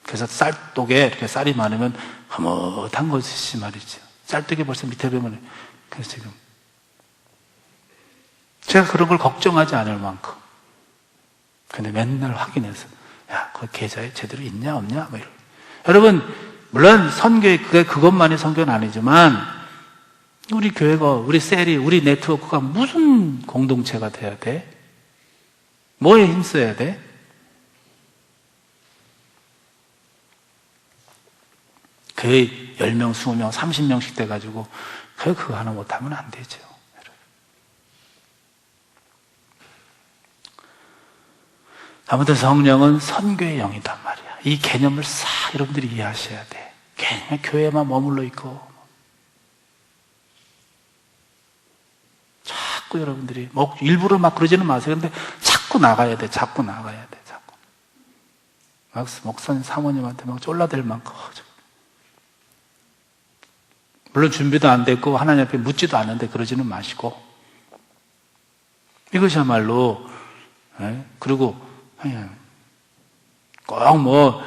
S1: 그래서 쌀독에 이렇게 쌀이 많으면 흐뭇한 것이 말이죠. 쌀독에 벌써 밑에 보면, 그래서 지금 제가 그런 걸 걱정하지 않을 만큼. 근데 맨날 확인해서, 야, 그 계좌에 제대로 있냐, 없냐? 여러분, 물론 그것만이 선교는 아니지만, 우리 교회가, 우리 셀이, 우리 네트워크가 무슨 공동체가 돼야 돼? 뭐에 힘써야 돼? 교회 10명, 20명, 30명씩 돼가지고, 그거 하나 못하면 안 되죠. 아무튼 성령은 선교의 영이단 말이야. 이 개념을 싹 여러분들이 이해하셔야 돼. 그냥 교회에만 머물러 있고. 자꾸 여러분들이, 일부러 막 그러지는 마세요. 근데 자꾸 나가야 돼. 자꾸. 목사님, 사모님한테 막 쫄라댈 만큼. 물론 준비도 안 됐고 하나님 앞에 묻지도 않는데 그러지는 마시고, 이것이야말로, 그리고 꼭 뭐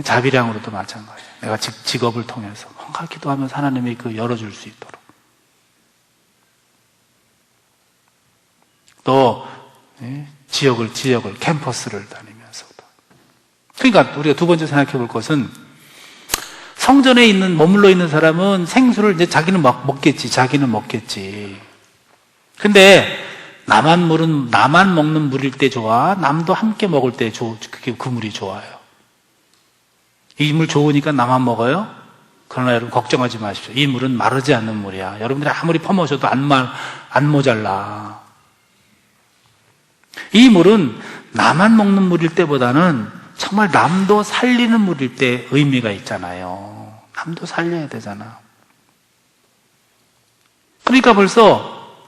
S1: 자비량으로도 마찬가지예요. 내가 직업을 통해서 뭔가 기도하면서 하나님이 그 열어줄 수 있도록. 또 지역을 캠퍼스를 다니면서도. 그러니까 우리가 두 번째 생각해 볼 것은, 성전에 머물러 있는 사람은 생수를 이제 자기는 먹겠지. 근데 나만 먹는 물일 때 좋아? 남도 함께 먹을 때 그게 그 물이 좋아요. 이 물 좋으니까 나만 먹어요? 그러나 여러분 걱정하지 마십시오. 이 물은 마르지 않는 물이야. 여러분들이 아무리 퍼마셔도 안 모자라. 이 물은 나만 먹는 물일 때보다는 정말 남도 살리는 물일 때 의미가 있잖아요. 남도 살려야 되잖아. 그러니까 벌써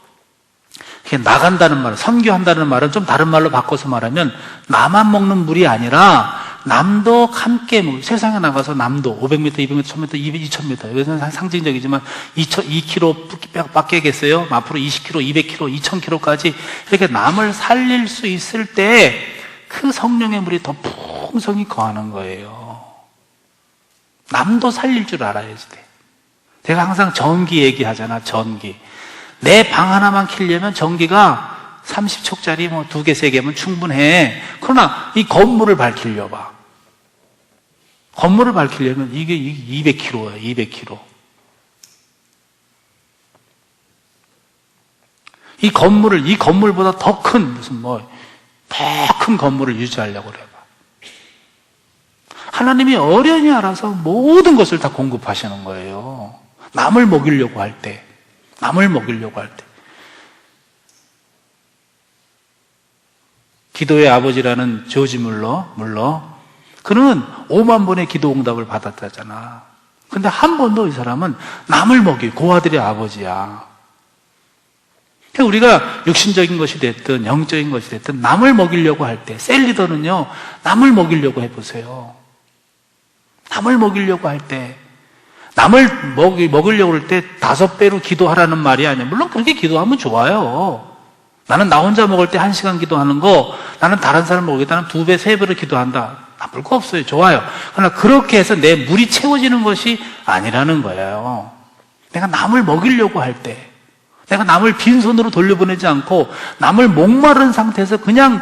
S1: 나간다는 말, 선교한다는 말은 좀 다른 말로 바꿔서 말하면, 나만 먹는 물이 아니라 남도 함께 세상에 나가서 남도 500m, 200m, 1000m, 2000m, 여기서는 상징적이지만 2km 밖에겠어요? 앞으로 20km, 200km, 2000km까지 이렇게 남을 살릴 수 있을 때 그 성령의 물이 더 풍성히 거하는 거예요. 남도 살릴 줄 알아야지 돼. 제가 항상 전기 얘기하잖아. 전기. 내 방 하나만 켜려면 전기가 30촉짜리 뭐 2개, 3개면 충분해. 그러나 이 건물을 밝히려봐. 건물을 밝히려면 이게 200kg야, 200kg. 이 건물보다 더 큰, 더 큰 건물을 유지하려고 그래 봐. 하나님이 어련히 알아서 모든 것을 다 공급하시는 거예요. 남을 먹이려고 할 때. 기도의 아버지라는 조지 물러, 그는 5만 번의 기도 응답을 받았다잖아. 근데 한 번도 이 사람은 남을 고아들의 아버지야. 그러니까 우리가 육신적인 것이 됐든 영적인 것이 됐든 남을 먹이려고 할 때, 셀리더는요, 남을 먹이려고 해보세요. 남을 먹이려고 할 때, 남을 먹으려고 할 때 5배로 기도하라는 말이 아니야. 물론 그렇게 기도하면 좋아요. 나는 나 혼자 먹을 때 1시간 기도하는 거, 나는 다른 사람 먹겠다는 2배, 3배로 기도한다. 나쁠 거 없어요. 좋아요. 그러나 그렇게 해서 내 물이 채워지는 것이 아니라는 거예요. 내가 남을 먹이려고 할 때, 내가 남을 빈손으로 돌려보내지 않고 남을 목마른 상태에서 그냥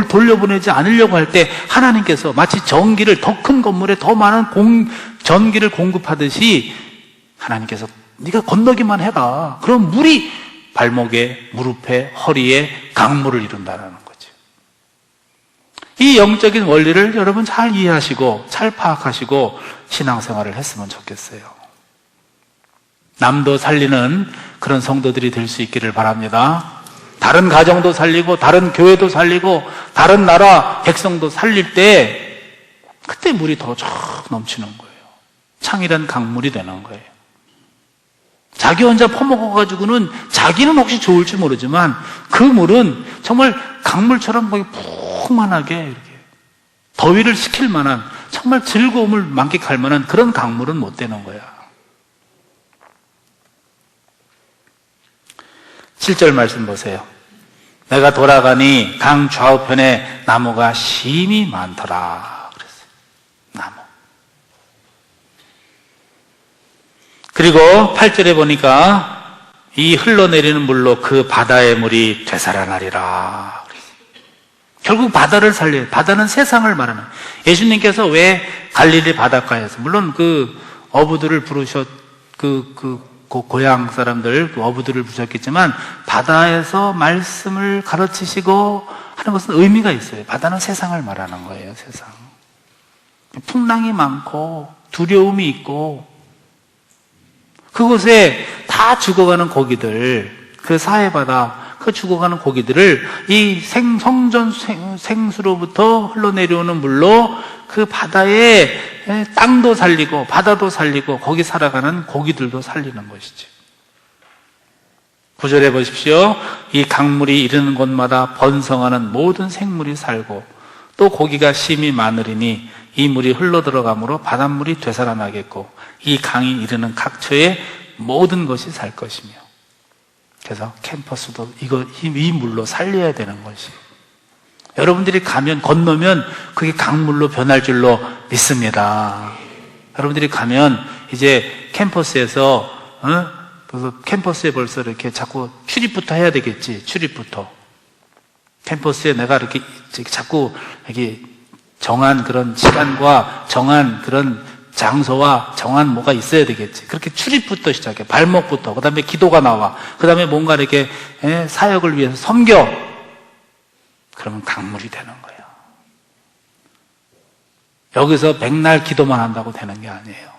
S1: 돌려보내지 않으려고 할 때, 하나님께서 마치 전기를 더 큰 건물에 더 많은 전기를 공급하듯이 하나님께서 네가 건너기만 해라. 그럼 물이 발목에, 무릎에, 허리에 강물을 이룬다는 거죠. 이 영적인 원리를 여러분 잘 이해하시고 잘 파악하시고 신앙생활을 했으면 좋겠어요. 남도 살리는 그런 성도들이 될 수 있기를 바랍니다. 다른 가정도 살리고 다른 교회도 살리고 다른 나라 백성도 살릴 때 그때 물이 더 쫙 넘치는 거예요. 창이란 강물이 되는 거예요. 자기 혼자 퍼먹어가지고는 자기는 혹시 좋을지 모르지만 그 물은 정말 강물처럼 풍만하게 이렇게 더위를 식힐 만한, 정말 즐거움을 만끽할 만한 그런 강물은 못 되는 거야. 7절 말씀 보세요. 내가 돌아가니 강 좌우편에 나무가 심히 많더라 그랬어요. 나무. 그리고 8절에 보니까 이 흘러내리는 물로 그 바다의 물이 되살아나리라 그랬어요. 결국 바다를 살려요. 바다는 세상을 말하는. 예수님께서 왜 갈릴리 바닷가에서, 물론 그 어부들을 부르셨, 그 고향 사람들, 어부들을 부르셨겠지만 바다에서 말씀을 가르치시고 하는 것은 의미가 있어요. 바다는 세상을 말하는 거예요. 세상. 풍랑이 많고 두려움이 있고 그곳에 다 죽어가는 고기들, 그 사해바다, 그 죽어가는 고기들을 이 성전 생수로부터 흘러내려오는 물로 그 바다에 땅도 살리고 바다도 살리고 거기 살아가는 고기들도 살리는 것이죠. 9절에 보십시오. 이 강물이 이르는 곳마다 번성하는 모든 생물이 살고 또 고기가 심히 많으리니 이 물이 흘러 들어가므로 바닷물이 되살아나겠고 이 강이 이르는 각처에 모든 것이 살 것이며. 그래서 캠퍼스도 이 물로 살려야 되는 것이. 여러분들이 건너면 그게 강물로 변할 줄로 믿습니다. 여러분들이 가면 이제 캠퍼스에서, 캠퍼스에 벌써 이렇게 자꾸 출입부터 해야 되겠지, 출입부터. 캠퍼스에 내가 이렇게 자꾸 이렇게 정한 그런 시간과 정한 그런 장소와 정한 뭐가 있어야 되겠지. 그렇게 출입부터 시작해. 발목부터. 그 다음에 기도가 나와. 그 다음에 뭔가 이렇게 사역을 위해서 섬겨. 그러면 강물이 되는 거예요. 여기서 백날 기도만 한다고 되는 게 아니에요.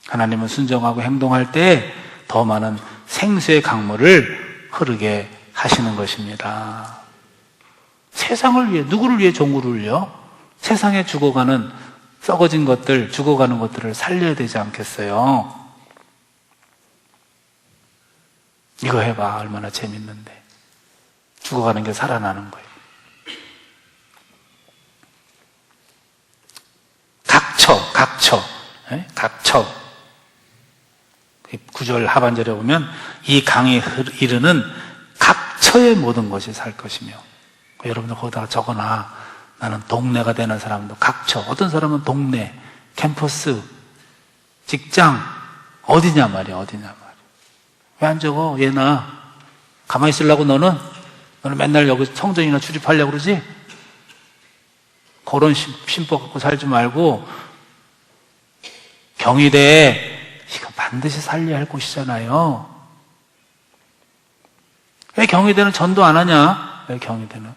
S1: 하나님은 순종하고 행동할 때 더 많은 생수의 강물을 흐르게 하시는 것입니다. 세상을 위해, 누구를 위해 종구를 울려? 세상에 죽어가는, 썩어진 것들, 죽어가는 것들을 살려야 되지 않겠어요? 이거 해봐. 얼마나 재밌는데. 죽어가는 게 살아나는 거예요. 각처. 9절 하반절에 보면 이 강이 이르는 각처의 모든 것이 살 것이며. 여러분들 거기다가 적어놔. 나는 동네가 되는 사람도 각처. 어떤 사람은 동네, 캠퍼스, 직장, 어디냐 말이야. 왜 안 적어? 얘나 가만히 있으려고 너는 맨날 여기 성전이나 출입하려고 그러지? 그런 심법 갖고 살지 말고 경희대 이거 반드시 살려야 할 곳이잖아요. 왜 경희대는 전도 안 하냐? 왜 경희대는?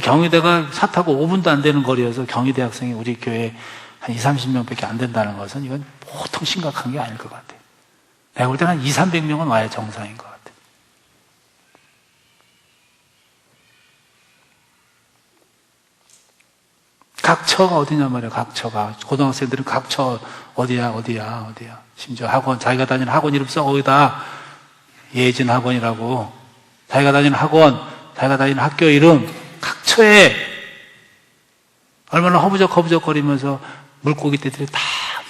S1: 경희대가 차 타고 5분도 안 되는 거리여서 경희대 학생이 우리 교회에 한 20-30명밖에 안 된다는 것은 이건 보통 심각한 게 아닐 것 같아요. 내가 볼 때는 한 200-300명은 와야 정상인 것 같아요. 각처가 어디냐 말이야. 각처가. 고등학생들은 각처 어디야. 심지어 학원, 자기가 다니는 학원 이름 써 거기다 예진 학원이라고. 자기가 다니는 학원, 자기가 다니는 학교 이름 각처에 얼마나 허부적거리면서 물고기 떼들이 다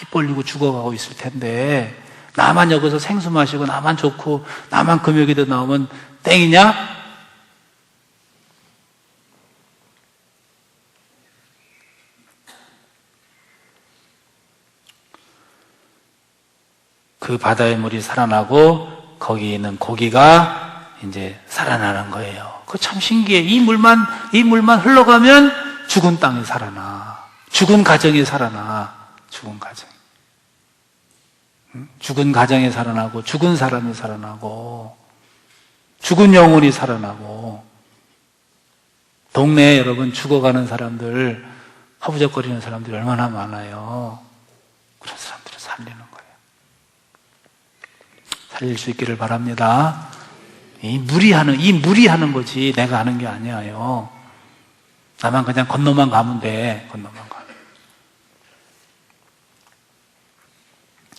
S1: 입 벌리고 죽어가고 있을 텐데 나만 여기서 생수 마시고 나만 좋고 나만 금요기도 나오면 땡이냐? 그 바다의 물이 살아나고 거기 있는 고기가 이제 살아나는 거예요. 그거 참 신기해. 이 물만 흘러가면 죽은 땅이 살아나. 죽은 가정이 살아나. 죽은 가정. 죽은 가정이 살아나고, 죽은 사람이 살아나고, 죽은 영혼이 살아나고, 동네에 여러분 죽어가는 사람들, 허부적거리는 사람들이 얼마나 많아요. 그런 사람들을 살리는 거예요. 살릴 수 있기를 바랍니다. 이 무리하는 거지 내가 하는 게 아니에요. 나만 그냥 건너만 가면 돼. 건너만 가면.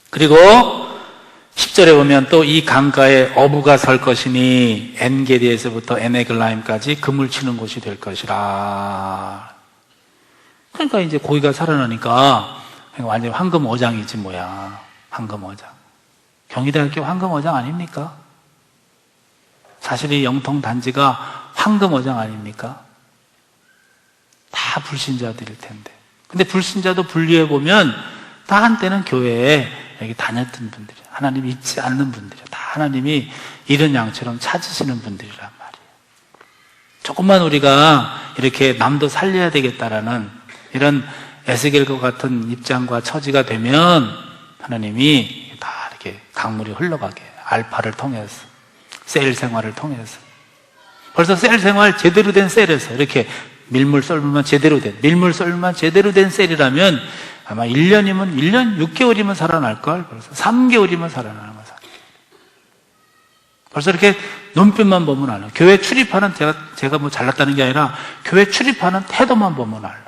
S1: 그리고 10절에 보면 또 이 강가에 어부가 설 것이니 엔게디에서부터 에네글라임까지 금을 치는 곳이 될 것이라. 그러니까 이제 고기가 살아나니까 완전 황금어장이지 뭐야. 황금어장. 경희대학교 황금어장 아닙니까? 사실 이 영통 단지가 황금어장 아닙니까? 다 불신자들일 텐데. 근데 불신자도 분리해보면 다 한때는 교회에 여기 다녔던 분들이야. 하나님 잊지 않는 분들이야. 다 하나님이 이런 양처럼 찾으시는 분들이란 말이에요. 조금만 우리가 이렇게 남도 살려야 되겠다라는 이런 에스겔과 같은 입장과 처지가 되면 하나님이 다 이렇게 강물이 흘러가게 알파를 통해서 셀 생활을 통해서 벌써 셀 생활 제대로 된 셀에서 이렇게 밀물 썰물만 제대로 된 셀이라면 아마 1년 6개월이면 살아날걸. 벌써 3개월이면 살아나는 거죠. 벌써 이렇게 눈빛만 보면 알아. 교회 출입하는 제가 뭐 잘났다는 게 아니라 교회 출입하는 태도만 보면 알아.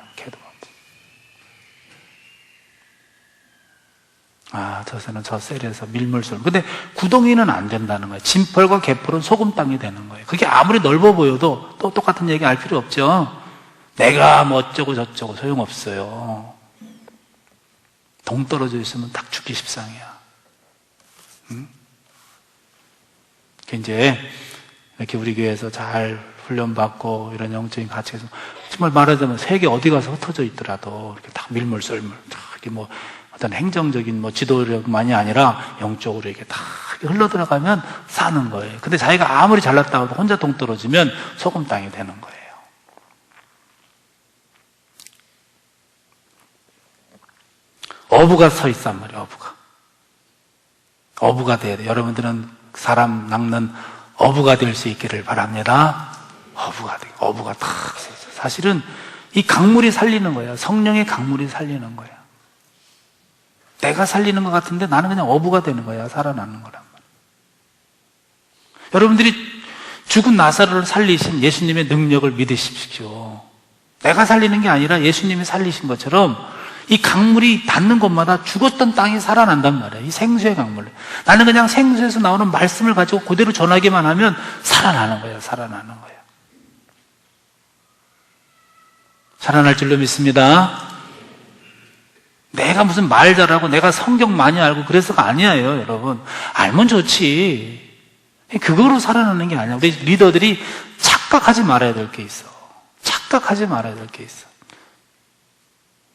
S1: 저새는 저 셀에서 밀물 썰. 근데 구덩이는 안 된다는 거예요. 진펄과 개펄은 소금 땅이 되는 거예요. 그게 아무리 넓어 보여도 또 똑같은 얘기 알 필요 없죠. 내가 뭐 어쩌고 저쩌고 소용없어요. 동떨어져 있으면 딱 죽기 십상이야. 이제 이렇게 우리 교회에서 잘 훈련받고 이런 영적인 가치에서 정말 말하자면 세계 어디 가서 흩어져 있더라도 이렇게 딱 밀물썰물 이렇게 뭐 어떤 행정적인 뭐 지도력만이 아니라 영적으로 이렇게 다 흘러들어가면 사는 거예요. 근데 자기가 아무리 잘났다고 해도 혼자 동떨어지면 소금 땅이 되는 거예요. 어부가 서 있단 말이에요. 어부가 돼야 돼요. 여러분들은 사람 낚는 어부가 될 수 있기를 바랍니다. 어부가 탁 서서. 사실은 이 강물이 살리는 거예요. 성령의 강물이 살리는 거예요. 내가 살리는 것 같은데 나는 그냥 어부가 되는 거야. 살아나는 거란 말이에요. 여러분들이 죽은 나사로를 살리신 예수님의 능력을 믿으십시오. 내가 살리는 게 아니라 예수님이 살리신 것처럼 이 강물이 닿는 곳마다 죽었던 땅이 살아난단 말이에요. 이 생수의 강물. 나는 그냥 생수에서 나오는 말씀을 가지고 그대로 전하기만 하면 살아나는 거예요. 살아나는 거예요. 살아날 줄로 믿습니다. 내가 무슨 말 잘하고 내가 성경 많이 알고 그래서가 아니에요, 여러분. 알면 좋지. 그거로 살아나는 게 아니야. 우리 리더들이 착각하지 말아야 될 게 있어. 착각하지 말아야 될 게 있어.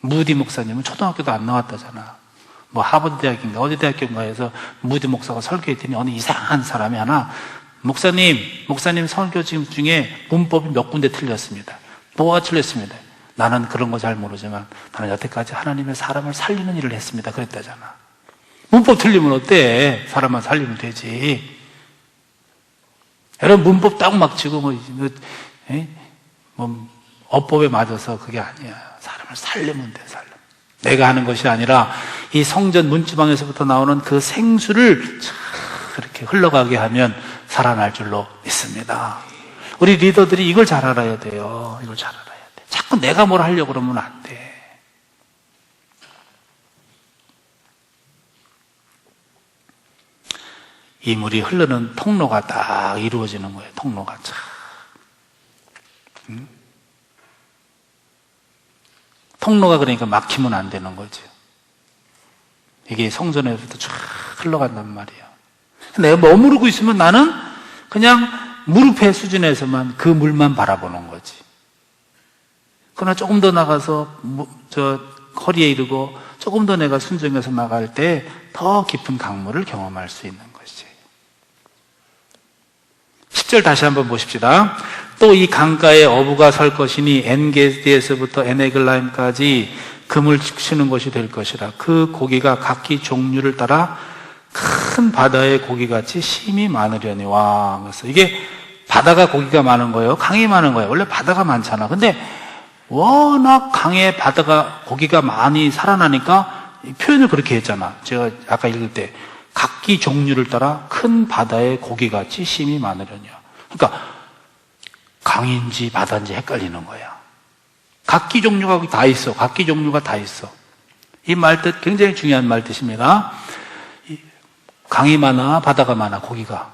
S1: 무디 목사님은 초등학교도 안 나왔다잖아. 뭐 하버드 대학인가 어디 대학교인가에서 무디 목사가 설교했더니 어느 이상한 사람이 하나 목사님 설교 지금 중에 문법이 몇 군데 틀렸습니다. 뭐가 틀렸습니다. 나는 그런 거 잘 모르지만 나는 여태까지 하나님의 사람을 살리는 일을 했습니다. 그랬다잖아. 문법 틀리면 어때? 사람만 살리면 되지. 여러분 문법 딱 막치고 뭐 어법에 맞아서 그게 아니야. 사람을 살리면 돼, 내가 하는 것이 아니라 이 성전 문지방에서부터 나오는 그 생수를 이렇게 흘러가게 하면 살아날 줄로 믿습니다. 우리 리더들이 이걸 잘 알아야 돼요. 이걸 잘 알아야 돼. 자꾸 내가 뭘 하려고 그러면 안 돼. 이 물이 흐르는 통로가 딱 이루어지는 거예요. 통로가 참. 통로가 그러니까 막히면 안 되는 거죠. 이게 성전에서부터 쫙 흘러간단 말이에요. 내가 머무르고 있으면 나는 그냥 무릎의 수준에서만 그 물만 바라보는 거지. 그러나 조금 더 나가서 허리에 이르고 조금 더 내가 순종해서 나갈 때 더 깊은 강물을 경험할 수 있는 것이. 10절 다시 한번 보십시다. 또 이 강가에 어부가 설 것이니 엔게디에서부터 에네글라임까지 금을 치는 것이 될 것이라. 그 고기가 각기 종류를 따라 큰 바다의 고기같이 심이 많으려니. 와, 그래서 이게 바다가 고기가 많은 거예요? 강이 많은 거예요? 원래 바다가 많잖아. 근데 워낙 강에 바다가 고기가 많이 살아나니까 표현을 그렇게 했잖아. 제가 아까 읽을 때 각기 종류를 따라 큰 바다의 고기같이 심이 많으려니. 그러니까 강인지 바다인지 헷갈리는 거야. 각기 종류가 다 있어. 각기 종류가 다 있어. 이 말뜻 굉장히 중요한 말뜻입니다. 강이 많아, 바다가 많아, 고기가.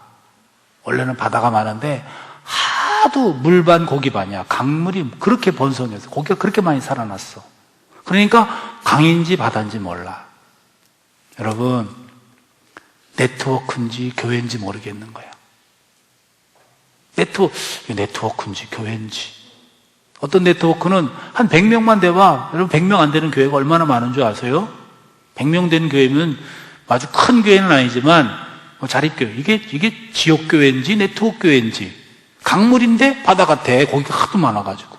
S1: 원래는 바다가 많은데 하도 물반 고기반이야. 강물이 그렇게 번성해서 고기가 그렇게 많이 살아났어. 그러니까 강인지 바다인지 몰라. 여러분, 네트워크인지 교회인지 모르겠는 거야. 네트워크인지 교회인지. 어떤 네트워크는 한 100명만 돼봐. 여러분 100명 안 되는 교회가 얼마나 많은 줄 아세요? 100명 된 교회면 아주 큰 교회는 아니지만 자립교회. 이게 지역교회인지 네트워크교회인지. 강물인데 바다 같아. 거기가 하도 많아가지고.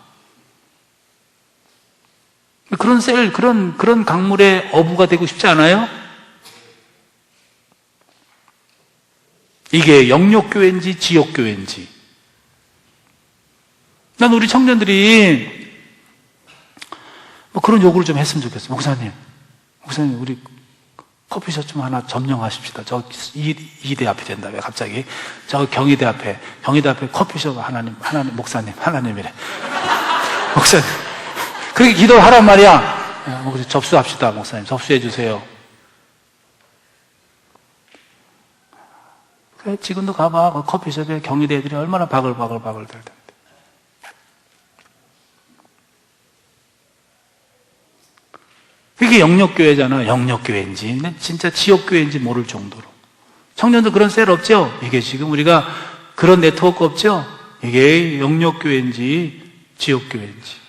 S1: 그런 강물의 어부가 되고 싶지 않아요? 이게 영역교회인지 지역교회인지. 난 우리 청년들이 뭐 그런 요구를 좀 했으면 좋겠어요. 목사님 우리 커피숍 좀 하나 점령하십시다. 저 이대 앞이 된다. 왜 갑자기? 저 경희대 앞에 커피숍 하나님 목사님 하나님이래. 목사님 그렇게 기도하란 말이야. 목사님 접수합시다. 목사님 접수해 주세요. 그래, 지금도 가봐. 그 커피숍에 경희대 애들이 얼마나 바글바글 될 텐데. 이게 영역교회잖아. 영역교회인지 진짜 지역교회인지 모를 정도로. 청년들 그런 셀 없죠? 이게 지금 우리가 그런 네트워크 없죠? 이게 영역교회인지 지역교회인지.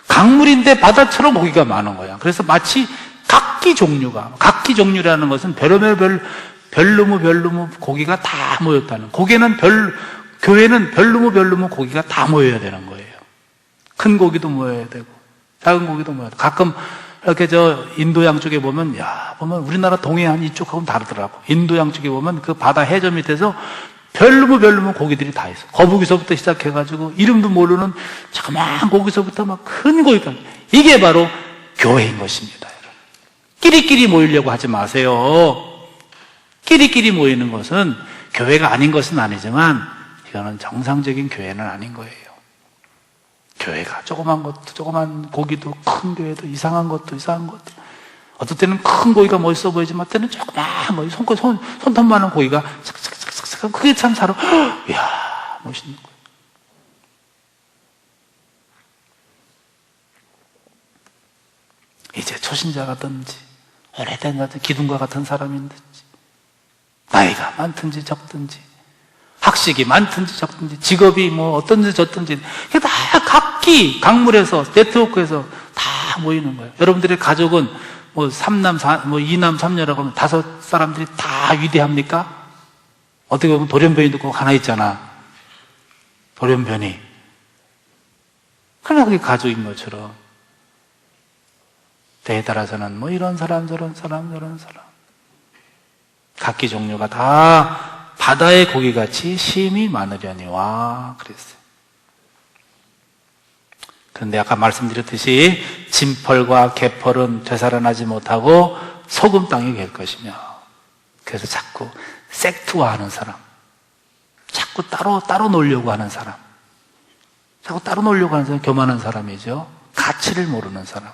S1: 강물인데 바다처럼 고기가 많은 거야. 그래서 마치 각기 종류라는 것은 별루무 고기가 다 모였다는. 교회는 별루무 고기가 다 모여야 되는 거예요. 큰 고기도 모여야 되고, 작은 고기도 모여야 되고. 가끔 이렇게 인도양 쪽에 보면, 보면 우리나라 동해안 이쪽하고는 다르더라고. 인도양 쪽에 보면 그 바다 해저 밑에서 별루무 고기들이 다 있어. 거북이서부터 시작해가지고, 이름도 모르는 자그마한 고기서부터 막 큰 고기까지. 이게 바로 교회인 것입니다, 여러분. 끼리끼리 모이려고 하지 마세요. 끼리끼리 모이는 것은 교회가 아닌 것은 아니지만, 이거는 정상적인 교회는 아닌 거예요. 교회가 조그만 고기도, 큰 교회도, 이상한 것도. 어떨 때는 큰 고기가 멋있어 보이지만, 어떨 때는 조그만, 손톱 많은 고기가 착착착착착. 그게 참 이야, 멋있는 거예요. 이제 초신자가든지, 오래된 기둥과 같은 사람인지, 나이가 많든지 적든지, 학식이 많든지 적든지, 직업이 어떤지 저든지, 이게 다 각기 강물에서, 네트워크에서 다 모이는 거예요. 여러분들의 가족은 이남 삼녀라고 하면 5사람들이 다 위대합니까? 어떻게 보면 돌연변이도 꼭 하나 있잖아. 돌연변이. 그러나 그게 가족인 것처럼. 때에 따라서는 이런 사람, 저런 사람. 각기 종류가 다 바다의 고기같이 심이 많으려니와 그랬어요. 그런데 아까 말씀드렸듯이 진펄과 개펄은 되살아나지 못하고 소금 땅이 될 것이며, 그래서 자꾸 섹트화하는 사람, 자꾸 따로 놀려고 하는 사람, 교만한 사람이죠. 가치를 모르는 사람.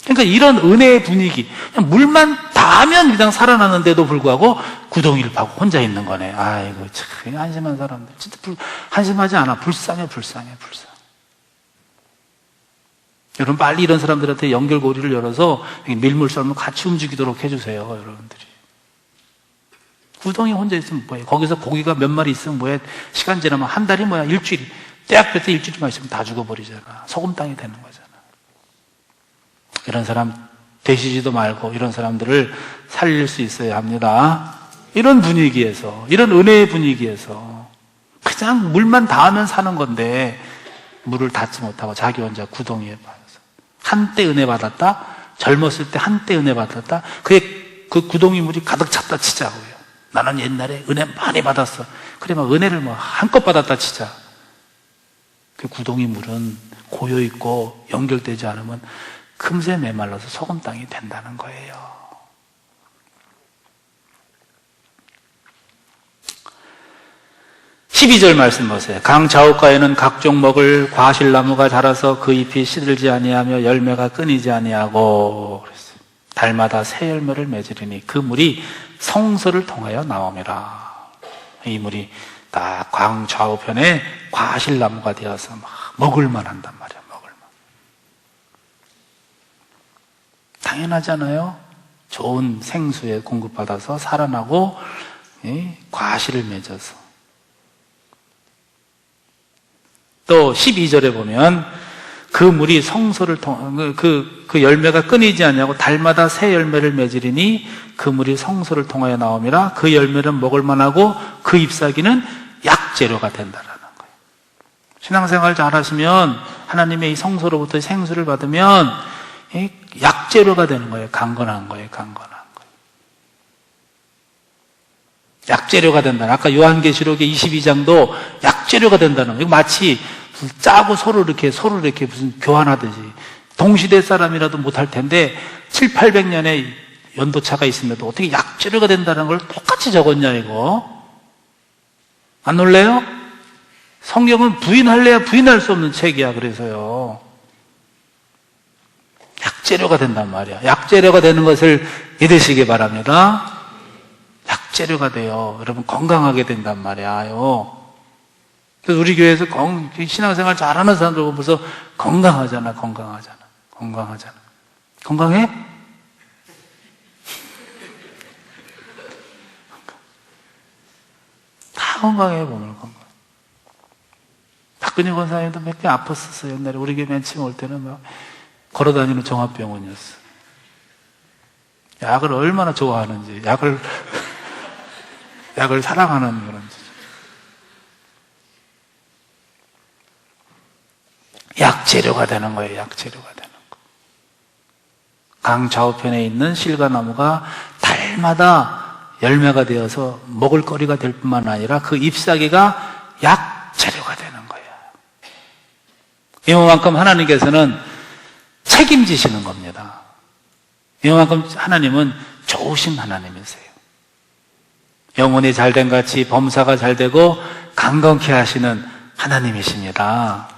S1: 그러니까 이런 은혜의 분위기, 그냥 물만 닿으면 그냥 살아나는데도 불구하고 구덩이를 파고 혼자 있는 거네. 아이고, 참 한심한 사람들. 진짜 한심하지 않아. 불쌍해. 여러분, 빨리 이런 사람들한테 연결고리를 열어서 밀물 썰면 같이 움직이도록 해주세요, 여러분들이. 구덩이 혼자 있으면 뭐해? 거기서 고기가 몇 마리 있으면 뭐해? 시간 지나면 한 달이 뭐야? 일주일. 떼학볕에 일주일만 있으면 다 죽어버리잖아. 소금 땅이 되는 거잖아. 이런 사람 되시지도 말고 이런 사람들을 살릴 수 있어야 합니다. 이런 분위기에서, 이런 은혜의 분위기에서 그냥 물만 닿으면 사는 건데 물을 닿지 못하고 자기 혼자 구덩이에 빠져서 한때 은혜 받았다, 젊었을 때 한때 은혜 받았다, 그 구덩이 물이 가득 찼다 치자고요. 나는 옛날에 은혜 많이 받았어. 그래 막 은혜를 한껏 받았다 치자. 그 구덩이 물은 고여있고 연결되지 않으면 금세 메말라서 소금 땅이 된다는 거예요. 12절 말씀 보세요. 강 좌우가에는 각종 먹을 과실나무가 자라서 그 잎이 시들지 아니하며 열매가 끊이지 아니하고 그랬어요. 달마다 새 열매를 맺으리니 그 물이 성소를 통하여 나오미라. 이 물이 딱 강 좌우편에 과실나무가 되어서 막 먹을만 한단 말이야. 당연하잖아요. 좋은 생수에 공급받아서 살아나고 과실을 맺어서. 또 12절에 보면 그 물이 성소를 그 열매가 끊이지 않냐고 달마다 새 열매를 맺으리니 그 물이 성소를 통하여 나옴이라. 그 열매는 먹을 만하고 그 잎사귀는 약재료가 된다라는 거예요. 신앙생활 잘하시면 하나님의 이 성소로부터 생수를 받으면 약재료가 되는 거예요. 강건한 거예요. 약재료가 된다는. 아까 요한계시록의 22장도 약재료가 된다는 거예요. 마치 짜고 서로 이렇게 무슨 교환하듯이. 동시대 사람이라도 못할 텐데 700~800년의 연도차가 있음에도 어떻게 약재료가 된다는 걸 똑같이 적었냐 이거. 안 놀래요? 성경은 부인할래야 부인할 수 없는 책이야. 그래서요. 약재료가 된단 말이야. 약재료가 되는 것을 믿으시기 바랍니다. 약재료가 돼요. 여러분 건강하게 된단 말이에요. 그래서 우리 교회에서 신앙생활 잘하는 사람들 보면서 건강하잖아. 건강하잖아. 건강해? 다 건강해, 보면 건강. 박근혜 권사님도 몇 개 아팠었어. 옛날에 우리 교회 맨 처음 올 때는 막 걸어다니는 종합병원이었어. 약을 얼마나 좋아하는지, 약을 사랑하는 그런지. 약재료가 되는 거예요, 약재료가 되는 거. 강 좌우편에 있는 실과나무가 달마다 열매가 되어서 먹을거리가 될 뿐만 아니라 그 잎사귀가 약재료가 되는 거예요. 이만큼 하나님께서는 책임지시는 겁니다. 이만큼 하나님은 좋으신 하나님이세요. 영혼이 잘된 같이 범사가 잘되고 강건케 하시는 하나님이십니다.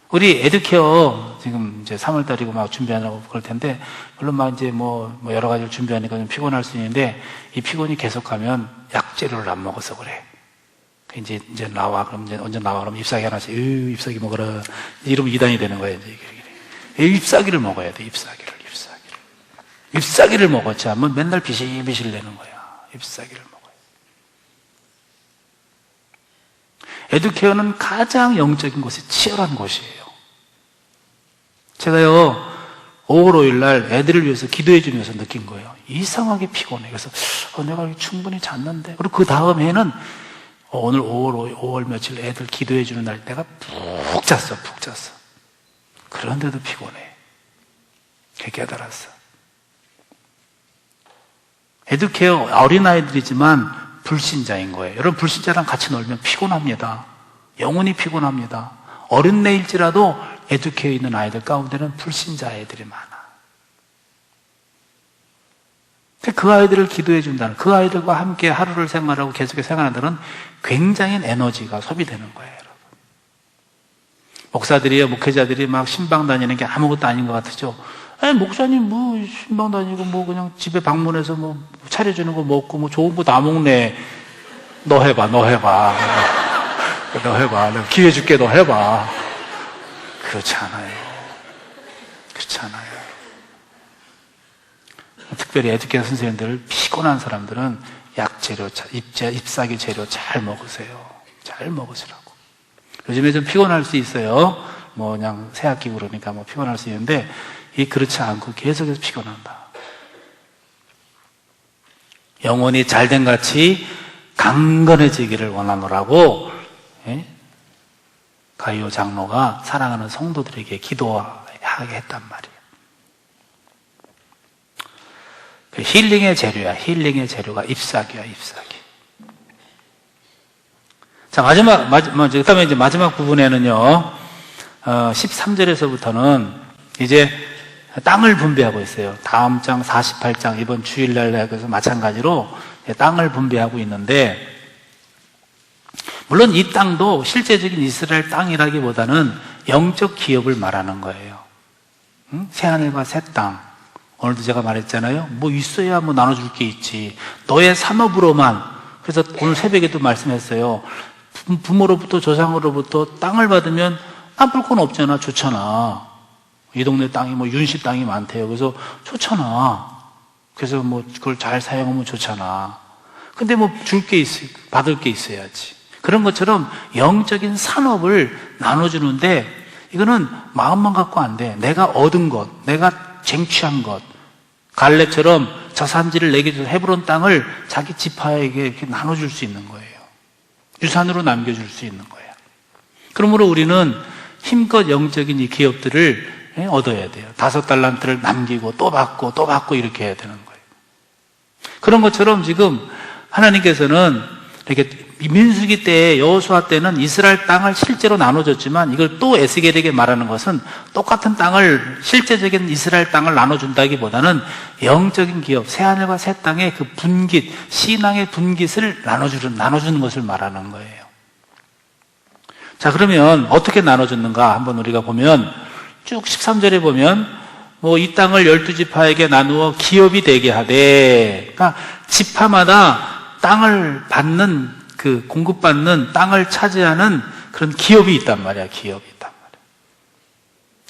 S1: 우리 에듀케어 지금 이제 3월달이고 막 준비하려고 그럴 텐데, 물론 막 이제 뭐 여러 가지를 준비하니까 좀 피곤할 수 있는데, 이 피곤이 계속하면 약재료를 안 먹어서 그래. 이제 나와. 그럼 이제 언제 나와? 그럼 잎사귀 하나씩, 잎사귀 먹어라. 이러면 이단이 되는 거예요. 이제 잎사귀를 먹어야 돼, 잎사귀를. 잎사귀를 먹었지 않으면 맨날 비실비실 내는 거야. 잎사귀를 먹어요. 에듀케어는 가장 영적인 곳이 치열한 곳이에요. 제가요, 5월 5일 날 애들을 위해서 기도해 주면서 느낀 거예요. 이상하게 피곤해. 그래서 내가 충분히 잤는데. 그리고 그 다음 해는 오늘 5월 며칠 애들 기도해 주는 날 내가 푹 잤어. 그런데도 피곤해. 그렇게 깨달았어. 에듀케어 어린아이들이지만 불신자인 거예요. 여러분, 불신자랑 같이 놀면 피곤합니다. 영혼이 피곤합니다. 어린애일지라도 에듀케어 있는 아이들 가운데는 불신자 아이들이 많아. 그 아이들을 기도해 준다는, 그 아이들과 함께 하루를 생활하고 계속해서 생활하는 데는 굉장히 에너지가 소비되는 거예요, 여러분. 목사들이요, 목회자들이 막 신방 다니는 게 아무것도 아닌 것 같으죠? 목사님 뭐 신방 다니고 뭐 그냥 집에 방문해서 뭐 차려주는 거 먹고 뭐 좋은 거 다 먹네. 너 해봐. 내가 기회 줄게, 너 해봐. 그렇지 않아요. 특별히 에듀케어 선생님들, 피곤한 사람들은 약재료, 잎사귀 재료 잘 먹으세요. 잘 먹으시라고. 요즘에 좀 피곤할 수 있어요. 뭐 그냥 새학기 그러니까 뭐 피곤할 수 있는데, 그렇지 않고 계속해서 피곤한다. 영혼이 잘된 같이 강건해지기를 원하노라고 가이오 장로가 사랑하는 성도들에게 기도하게 했단 말이에요. 그 힐링의 재료야. 힐링의 재료가 잎사귀야, 잎사귀. 자, 그다음에 이제 마지막 부분에는요, 13절에서부터는 이제 땅을 분배하고 있어요. 다음 장 48장 이번 주일날 그래서 마찬가지로 땅을 분배하고 있는데, 물론 이 땅도 실제적인 이스라엘 땅이라기보다는 영적 기업을 말하는 거예요. 새하늘과 새 땅. 오늘도 제가 말했잖아요. 뭐 있어야 뭐 나눠줄 게 있지. 너의 산업으로만. 그래서 오늘 새벽에도 말씀했어요. 부모로부터 조상으로부터 땅을 받으면 나쁠 건 없잖아. 좋잖아. 이 동네 땅이 뭐 윤씨 땅이 많대요. 그래서 좋잖아. 그래서 뭐 그걸 잘 사용하면 좋잖아. 근데 뭐 줄 게 받을 게 있어야지. 그런 것처럼 영적인 산업을 나눠주는데, 이거는 마음만 갖고 안 돼. 내가 얻은 것, 내가 쟁취한 것. 갈렙처럼 저 산지를 내게 줘서 헤브론 땅을 자기 지파에게 이렇게 나눠줄 수 있는 거예요. 유산으로 남겨줄 수 있는 거예요. 그러므로 우리는 힘껏 영적인 이 기업들을 얻어야 돼요. 5달란트를 남기고 또 받고 이렇게 해야 되는 거예요. 그런 것처럼 지금 하나님께서는 이렇게 민수기 때, 여호수아 때는 이스라엘 땅을 실제로 나눠줬지만, 이걸 또 에스겔에게 말하는 것은 똑같은 땅을, 실제적인 이스라엘 땅을 나눠준다기보다는 영적인 기업, 새하늘과 새 땅의 그 분깃, 신앙의 분깃을 나눠주는 것을 말하는 거예요. 자, 그러면 어떻게 나눠줬는가 한번 우리가 보면, 쭉 13절에 보면 뭐 이 땅을 12지파에게 나누어 기업이 되게 하되, 그러니까 지파마다 땅을 받는, 그 공급받는 땅을 차지하는 그런 기업이 있단 말이야. 기업이 있단 말이야.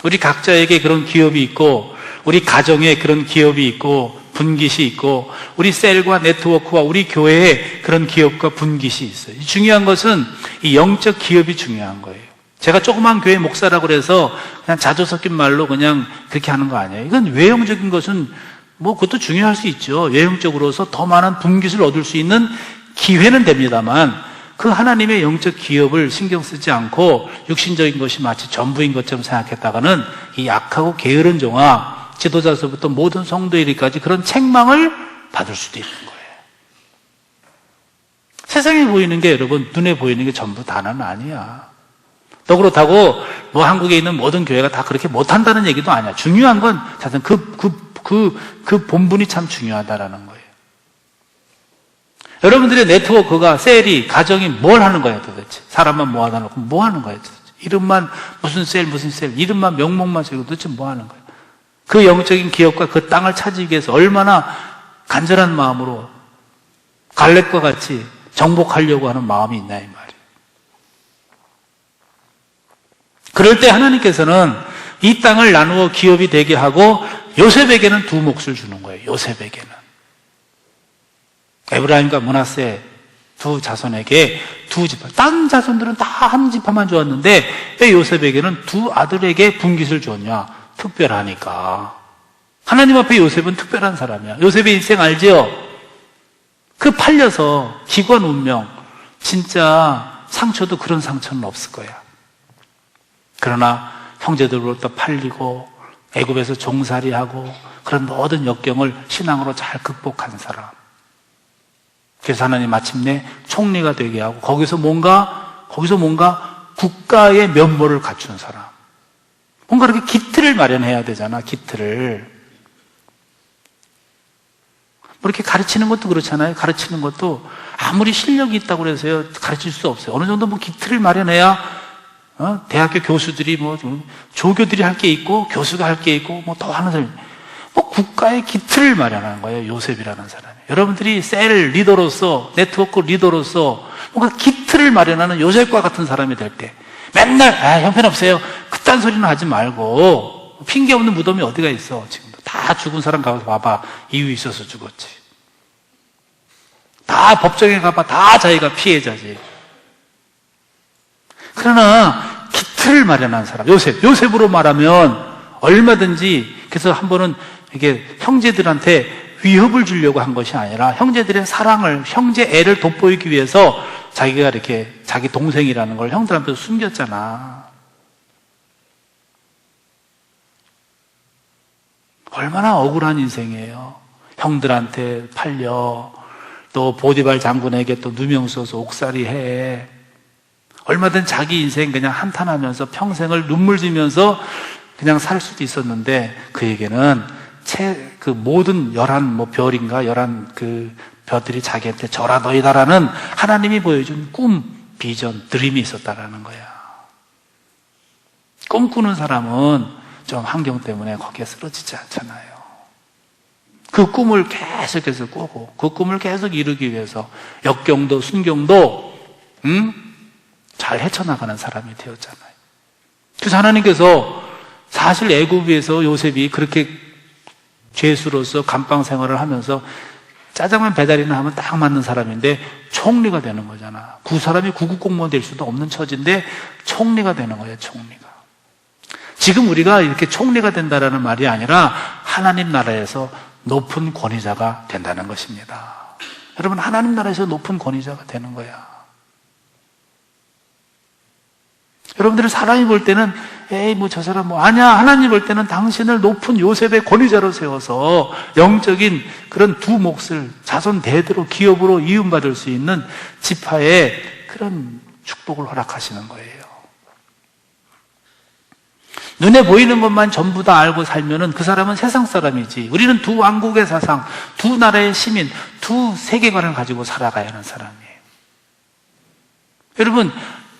S1: 우리 각자에게 그런 기업이 있고, 우리 가정에 그런 기업이 있고, 분깃이 있고, 우리 셀과 네트워크와 우리 교회에 그런 기업과 분깃이 있어요. 중요한 것은 이 영적 기업이 중요한 거예요. 제가 조그만 교회 목사라고 그래서 그냥 자조 섞인 말로 그냥 그렇게 하는 거 아니에요. 이건 외형적인 것은 뭐 그것도 중요할 수 있죠. 외형적으로서 더 많은 분깃을 얻을 수 있는 기회는 됩니다만, 그 하나님의 영적 기업을 신경 쓰지 않고 육신적인 것이 마치 전부인 것처럼 생각했다가는 이 약하고 게으른 종아, 지도자서부터 모든 성도에 이르기까지 그런 책망을 받을 수도 있는 거예요. 세상에 보이는 게, 여러분, 눈에 보이는 게 전부 다는 아니야. 또 그렇다고 뭐 한국에 있는 모든 교회가 다 그렇게 못한다는 얘기도 아니야. 중요한 건 사실 그 본분이 참 중요하다라는 거예요. 여러분들의 네트워크가, 셀이, 가정이 뭘 하는 거야 도대체? 사람만 모아다 놓고 뭐 하는 거야 도대체? 이름만 무슨 셀, 이름만 명목만 쓰고 도대체 뭐 하는 거야? 그 영적인 기업과 그 땅을 차지하기 위해서 얼마나 간절한 마음으로 갈렙과 같이 정복하려고 하는 마음이 있나 이 말이에요. 그럴 때 하나님께서는 이 땅을 나누어 기업이 되게 하고 요셉에게는 두 몫을 주는 거예요. 요셉에게는. 에브라임과 므낫세 두 자손에게 두 지파. 다른 자손들은 다 한 지파만 주었는데 왜 요셉에게는 두 아들에게 분깃을 주었냐? 특별하니까. 하나님 앞에 요셉은 특별한 사람이야. 요셉의 인생 알지요? 그 팔려서 기관 운명, 진짜 상처도 그런 상처는 없을 거야. 그러나 형제들로부터 팔리고 애굽에서 종살이하고 그런 모든 역경을 신앙으로 잘 극복한 사람. 그래서 하나님 마침내 총리가 되게 하고 거기서 뭔가 국가의 면모를 갖춘 사람. 뭔가 이렇게 기틀을 마련해야 되잖아, 기틀을. 뭐 이렇게 가르치는 것도 그렇잖아요. 가르치는 것도 아무리 실력이 있다고 해서요, 가르칠 수 없어요. 어느 정도 뭐 기틀을 마련해야 대학교 교수들이 뭐 조교들이 할 게 있고 교수가 할 게 있고 뭐 더 하는 사람, 뭐 국가의 기틀을 마련하는 거예요. 요셉이라는 사람이. 여러분들이 셀 리더로서, 네트워크 리더로서 뭔가 기틀을 마련하는 요셉과 같은 사람이 될 때 맨날 형편없어요, 그딴 소리는 하지 말고. 핑계 없는 무덤이 어디가 있어. 지금도 다 죽은 사람 가서 봐봐. 이유 있어서 죽었지. 다 법정에 가봐. 다 자기가 피해자지. 그러나 기틀을 마련한 사람, 요셉으로 말하면 얼마든지, 그래서 한 번은 이게 형제들한테 위협을 주려고 한 것이 아니라 형제들의 사랑을, 형제 애를 돋보이기 위해서 자기가 이렇게 자기 동생이라는 걸 형들한테 숨겼잖아. 얼마나 억울한 인생이에요. 형들한테 팔려, 또 보디발 장군에게 또 누명 써서 옥살이 해. 얼마든 자기 인생 그냥 한탄하면서 평생을 눈물 지면서 그냥 살 수도 있었는데, 그에게는 그 모든 11 별인가 11 그 별들이 자기한테 절하너이다라는 하나님이 보여준 꿈, 비전, 드림이 있었다라는 거야. 꿈꾸는 사람은 좀 환경 때문에 거기에 쓰러지지 않잖아요. 그 꿈을 계속해서 꾸고 그 꿈을 계속 이루기 위해서 역경도 순경도 잘 헤쳐나가는 사람이 되었잖아요. 그래서 하나님께서 사실 애굽에서 요셉이 그렇게 죄수로서 감방 생활을 하면서 짜장면 배달이나 하면 딱 맞는 사람인데 총리가 되는 거잖아. 그 사람이 구급 공무원 될 수도 없는 처지인데 총리가 되는 거예요, 총리가. 지금 우리가 이렇게 총리가 된다라는 말이 아니라 하나님 나라에서 높은 권위자가 된다는 것입니다. 여러분, 하나님 나라에서 높은 권위자가 되는 거야. 여러분들은 사람이 볼 때는 뭐 저 사람 아니야. 하나님 볼 때는 당신을 높은 요셉의 권위자로 세워서 영적인 그런 두 몫을 자손 대대로 기업으로 이음받을 수 있는 지파의 그런 축복을 허락하시는 거예요. 눈에 보이는 것만 전부 다 알고 살면은 그 사람은 세상 사람이지. 우리는 두 왕국의 사상, 두 나라의 시민, 두 세계관을 가지고 살아가야 하는 사람이에요. 여러분,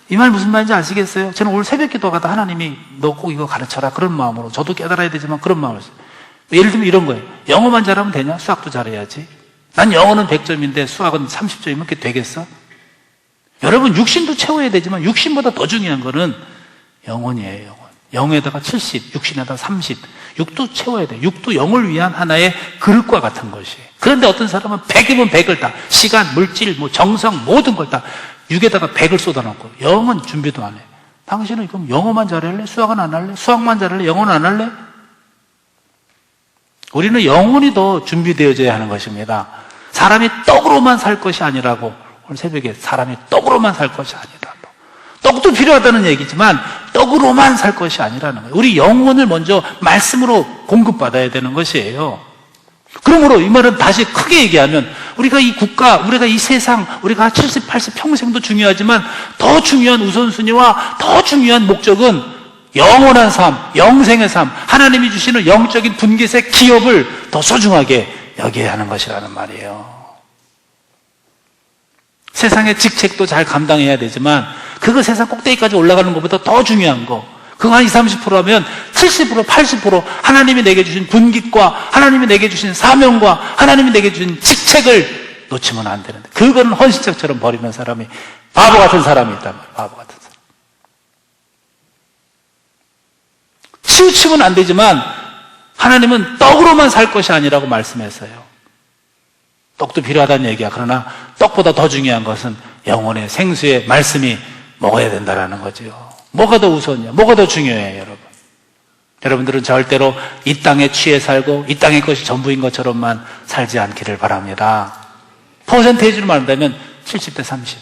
S1: 이 말 무슨 말인지 아시겠어요? 저는 오늘 새벽 기도하다 하나님이 너 꼭 이거 가르쳐라 그런 마음으로, 저도 깨달아야 되지만 그런 마음으로 했어요. 예를 들면 이런 거예요. 영어만 잘하면 되냐? 수학도 잘해야지. 난 영어는 100점인데 수학은 30점이면 그게 되겠어? 여러분, 육신도 채워야 되지만 육신보다 더 중요한 거는 영혼이에요, 영혼. 영에다가 70, 육신에다가 30. 육도 채워야 돼. 육도 영을 위한 하나의 그릇과 같은 것이에요. 그런데 어떤 사람은 100이면 100을 다, 시간, 물질, 정성, 모든 걸 다 육에다가 100을 쏟아놓고 영은 준비도 안 해. 당신은 그럼 영어만 잘할래? 수학은 안 할래? 수학만 잘할래? 영어는 안 할래? 우리는 영혼이 더 준비되어져야 하는 것입니다. 사람이 떡으로만 살 것이 아니라고. 오늘 새벽에 사람이 떡으로만 살 것이 아니라고. 떡도 필요하다는 얘기지만 떡으로만 살 것이 아니라는 거예요. 우리 영혼을 먼저 말씀으로 공급받아야 되는 것이에요. 그러므로 이 말은 다시 크게 얘기하면 우리가 이 국가, 우리가 이 세상, 우리가 70, 80 평생도 중요하지만 더 중요한 우선순위와 더 중요한 목적은 영원한 삶, 영생의 삶, 하나님이 주시는 영적인 분깃의 기업을 더 소중하게 여겨야 하는 것이라는 말이에요. 세상의 직책도 잘 감당해야 되지만 그거 세상 꼭대기까지 올라가는 것보다 더 중요한 거, 그거 한 20, 30%라면 70%, 80% 하나님이 내게 주신 분깃과 하나님이 내게 주신 사명과 하나님이 내게 주신 직책을 놓치면 안 되는데, 그거는 헌신짝처럼 버리는 사람이, 바보 같은 사람이 있단 말이에요. 바보 같은 사람. 치우치면 안 되지만 하나님은 떡으로만 살 것이 아니라고 말씀했어요. 떡도 필요하다는 얘기야. 그러나 떡보다 더 중요한 것은 영혼의 생수의 말씀이 먹어야 된다는 거죠. 뭐가 더 우선이야? 뭐가 더 중요해요, 여러분? 여러분들은 절대로 이 땅에 취해 살고 이 땅의 것이 전부인 것처럼만 살지 않기를 바랍니다. 퍼센테이지로 말한다면 70대 30.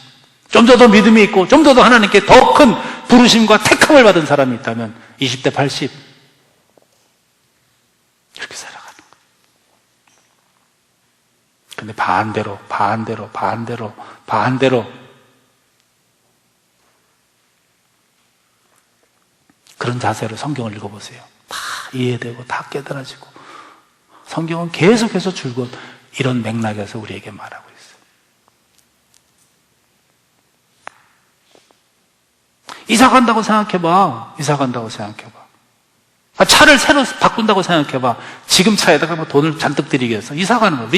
S1: 좀 더 믿음이 있고 좀 더 하나님께 더 큰 부르심과 택함을 받은 사람이 있다면 20대 80. 이렇게 살아가는 거예요. 근데 반대로 그런 자세로 성경을 읽어보세요. 다 이해되고 다 깨달아지고 성경은 계속해서 줄곧 이런 맥락에서 우리에게 말하고 있어요. 이사 간다고 생각해봐. 차를 새로 바꾼다고 생각해봐. 지금 차에다가 뭐 돈을 잔뜩 들이겠어. 이사 가는 거야.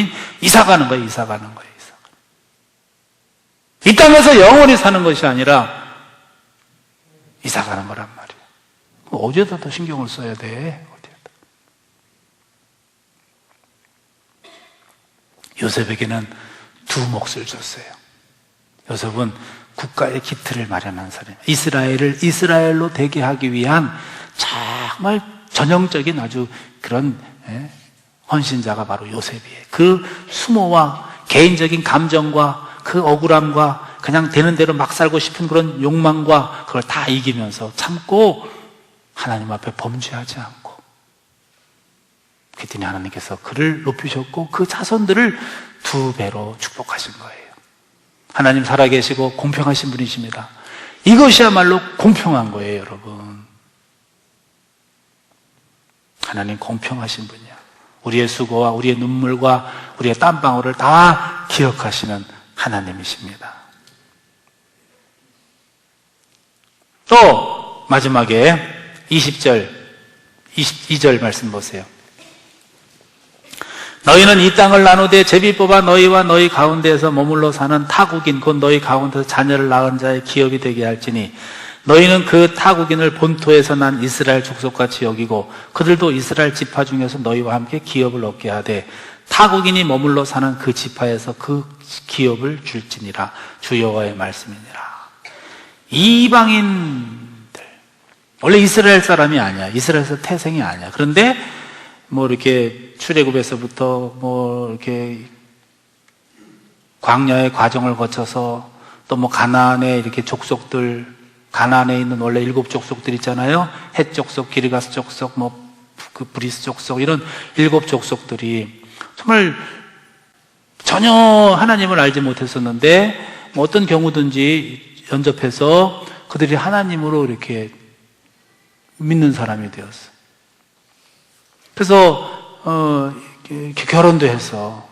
S1: 이 땅에서 영원히 사는 것이 아니라 이사 가는 거란 말이야. 어디에다 더 신경을 써야 돼? 어디에다? 요셉에게는 두 몫을 줬어요. 요셉은 국가의 기틀을 마련한 사람이에요. 이스라엘을 이스라엘로 되게 하기 위한 정말 전형적인 아주 그런 헌신자가 바로 요셉이에요. 그 수모와 개인적인 감정과 그 억울함과 그냥 되는 대로 막 살고 싶은 그런 욕망과 그걸 다 이기면서 참고 하나님 앞에 범죄하지 않고, 그랬더니 하나님께서 그를 높이셨고 그 자손들을 2배로 축복하신 거예요. 하나님 살아계시고 공평하신 분이십니다. 이것이야말로 공평한 거예요, 여러분. 하나님 공평하신 분이야. 우리의 수고와 우리의 눈물과 우리의 땀방울을 다 기억하시는 하나님이십니다. 또 마지막에 20절 22절 말씀 보세요. 너희는 이 땅을 나누되 제비 뽑아 너희와 너희 가운데에서 머물러 사는 타국인 곧 너희 가운데서 자녀를 낳은 자의 기업이 되게 할지니 너희는 그 타국인을 본토에서 난 이스라엘 족속같이 여기고 그들도 이스라엘 지파 중에서 너희와 함께 기업을 얻게 하되 타국인이 머물러 사는 그 지파에서 그 기업을 줄지니라. 주 여호와의 말씀이니라. 이방인들, 원래 이스라엘 사람이 아니야. 이스라엘에서 태생이 아니야. 그런데 뭐 이렇게 출애굽에서부터 뭐 이렇게 광야의 과정을 거쳐서 또 뭐 가나안의 이렇게 족속들, 가나안에 있는 원래 7 족속들 있잖아요. 헷 족속, 기르가스 족속, 뭐 그 브리스 족속, 이런 7 족속들이 정말 전혀 하나님을 알지 못했었는데 뭐 어떤 경우든지 연접해서 그들이 하나님으로 이렇게 믿는 사람이 되었어. 그래서 결혼도 했어.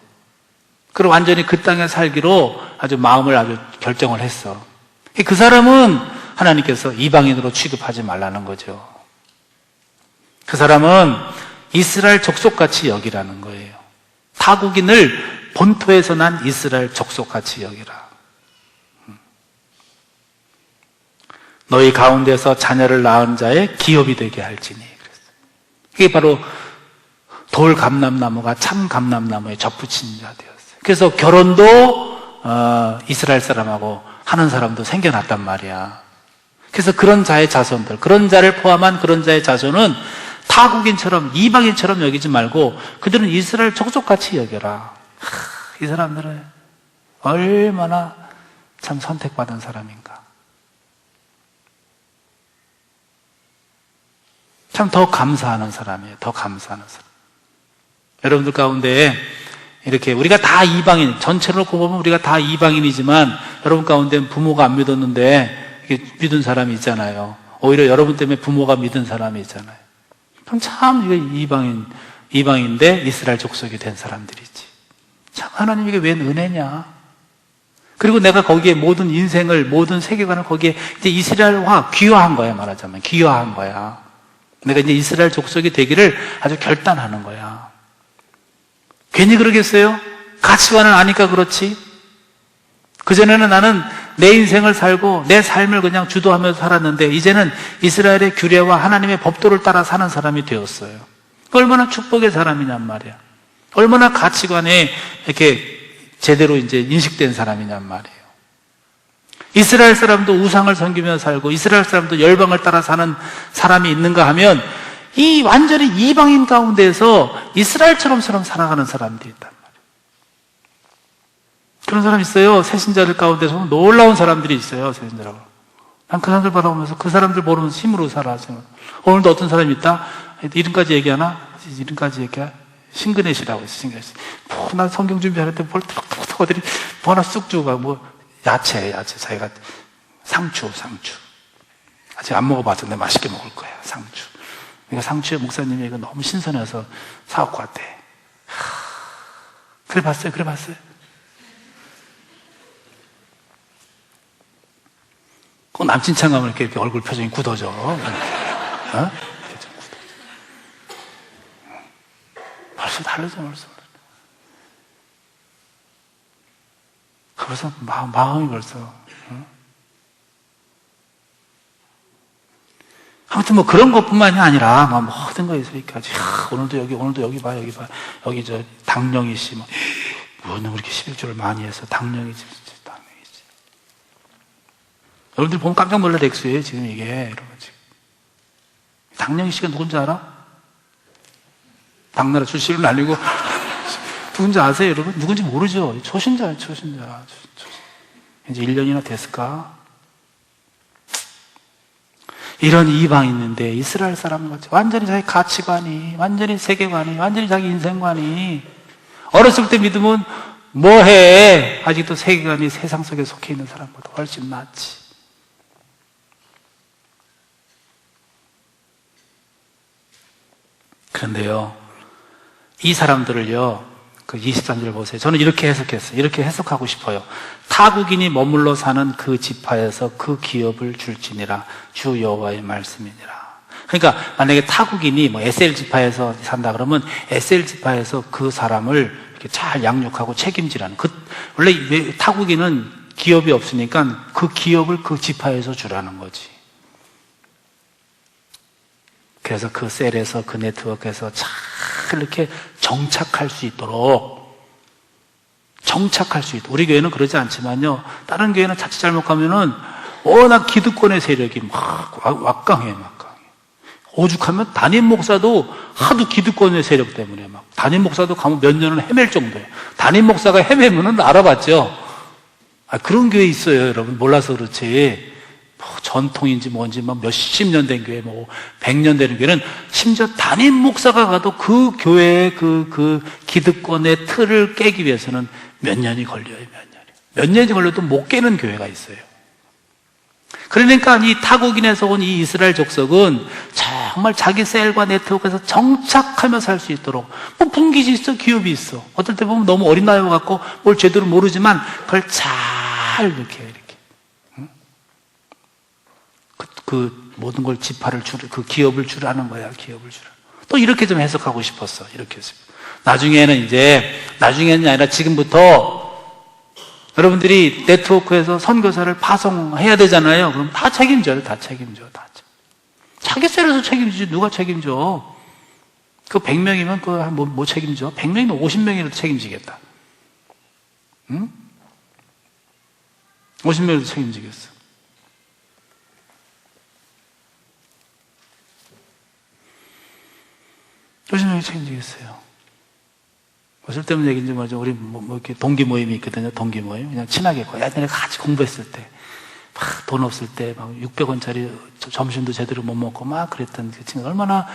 S1: 그리고 완전히 그 땅에 살기로 아주 마음을 아주 결정을 했어. 그 사람은 하나님께서 이방인으로 취급하지 말라는 거죠. 그 사람은 이스라엘 족속같이 여기라는 거예요. 타국인을 본토에서 난 이스라엘 족속같이 여기라. 너희 가운데서 자녀를 낳은 자의 기업이 되게 할지니. 그랬어요. 이게 바로 돌 감람나무가 참 감람나무에 접붙인 자 되었어요. 그래서 결혼도 이스라엘 사람하고 하는 사람도 생겨났단 말이야. 그래서 그런 자의 자손들, 그런 자를 포함한 그런 자의 자손은 타국인처럼 이방인처럼 여기지 말고 그들은 이스라엘 족속같이 여겨라. 이 사람들은 얼마나 참 선택받은 사람인가. 참 더 감사하는 사람이에요. 더 감사하는 사람. 여러분들 가운데 이렇게 우리가 다 이방인, 전체로 놓고 보면 우리가 다 이방인이지만 여러분 가운데 부모가 안 믿었는데 믿은 사람이 있잖아요. 오히려 여러분 때문에 부모가 믿은 사람이 있잖아요. 그럼 참 이게 이방인데 이스라엘 족속이 된 사람들이지. 참 하나님 이게 웬 은혜냐. 그리고 내가 거기에 모든 인생을, 모든 세계관을 거기에 이제 이스라엘화 귀화한 거야, 말하자면. 귀화한 거야. 내가 이제 이스라엘 족속이 되기를 아주 결단하는 거야. 괜히 그러겠어요? 가치관을 아니까 그렇지. 그전에는 나는 내 인생을 살고 내 삶을 그냥 주도하면서 살았는데 이제는 이스라엘의 규례와 하나님의 법도를 따라 사는 사람이 되었어요. 얼마나 축복의 사람이냔 말이야. 얼마나 가치관에 이렇게 제대로 이제 인식된 사람이냔 말이에요. 이스라엘 사람도 우상을 섬기며 살고 이스라엘 사람도 열방을 따라 사는 사람이 있는가 하면 이 완전히 이방인 가운데에서 이스라엘처럼 살아가는 사람들이 있단 말이에요. 그런 사람 있어요. 새신자들 가운데서 놀라운 사람들이 있어요. 새신자라고. 난 그 사람들 바라보면서 그 사람들 모르면서 힘으로 살아. 오늘도 어떤 사람이 있다? 이름까지 얘기하나? 이름까지 얘기해? 신그넷이라고 했어. 신그넷. 난 성경 준비할 때 뭘 톡톡톡 어디 뭐 하나 쑥 주고 뭐 야채 자기가 상추 아직 안 먹어봤는데 맛있게 먹을 거야. 상추. 그러니까 상추에 목사님이 이거 너무 신선해서 사갖고 왔대. 그래 봤어요? 그 남친 창가면 이렇게 얼굴 표정이 굳어져. 어? 벌써 다르죠, 벌써 마음이 벌써. 어? 아무튼 뭐 그런 것뿐만이 아니라 모든 거에서 이렇게 오늘도 여기 봐. 여기 저 당령이 씨 뭐 왜 이렇게 11조를 많이 해서 당령이지. 여러분들 보면 깜짝 놀랄 액수예요, 지금 이게. 여러분 지금. 당령이 씨가 누군지 알아? 당나라 출신을 날리고 누군지 아세요, 여러분? 누군지 모르죠? 초신자예요, 초신자. 이제 1년이나 됐을까? 이런 이방인인데 이스라엘 사람 같이 완전히 자기 가치관이, 완전히 세계관이, 완전히 자기 인생관이 어렸을 때 믿으면 뭐해? 아직도 세계관이 세상 속에 속해 있는 사람보다 훨씬 낫지. 그런데요, 이 사람들을요, 그 23절 보세요. 저는 이렇게 해석했어요. 이렇게 해석하고 싶어요. 타국인이 머물러 사는 그 지파에서 그 기업을 줄지니라 주 여호와의 말씀이니라. 그러니까 만약에 타국인이 뭐 에셀 지파에서 산다 그러면 에셀 지파에서 그 사람을 이렇게 잘 양육하고 책임지라는. 원래 타국인은 기업이 없으니까 그 기업을 그 지파에서 주라는 거지. 그래서 그 셀에서 그 네트워크에서 잘 이렇게 정착할 수 있도록 우리 교회는 그러지 않지만요, 다른 교회는 자칫 잘못 가면은 워낙 기득권의 세력이 막 막강해. 오죽하면 담임 목사도 하도 기득권의 세력 때문에 막 담임 목사도 가면 몇 년을 헤맬 정도예요. 담임 목사가 헤매면은 알아봤죠. 그런 교회 있어요, 여러분. 몰라서 그렇지. 전통인지 뭔지 막 몇십 년 된 교회, 뭐 100년 되는 교회는 심지어 담임 목사가 가도 그 교회의 그 기득권의 틀을 깨기 위해서는 몇 년이 걸려요. 몇 년이 걸려도 못 깨는 교회가 있어요. 그러니까 이 타국인에서 온 이 이스라엘 족속은 정말 자기 셀과 네트워크에서 정착하며 살 수 있도록, 뭐 분기지 있어, 기업이 있어. 어떨 때 보면 너무 어린 나이 같고 뭘 제대로 모르지만 그걸 잘 이렇게 그 모든 걸 지파를 그 기업을 주라는 거야. 기업을 주라. 또 이렇게 좀 해석하고 싶었어. 이렇게 해서 나중에는 아니라 지금부터 여러분들이 네트워크에서 선교사를 파송해야 되잖아요. 그럼 다 책임져요. 다 책임져. 다. 자기 셀에서 책임지지 누가 책임져? 그 100명이면 뭐 책임져? 100명이면 50명이라도 책임지겠다. 응? 50명이라도 책임지겠어. 조심하게 책임지겠어요. 쓸데없는 얘기인지 뭐죠. 우리 이렇게 동기 모임이 있거든요. 동기 모임. 그냥 친하게 예전에 같이 공부했을 때, 막 돈 없을 때, 막 600원짜리 점심도 제대로 못 먹고 막 그랬던 그 친구. 얼마나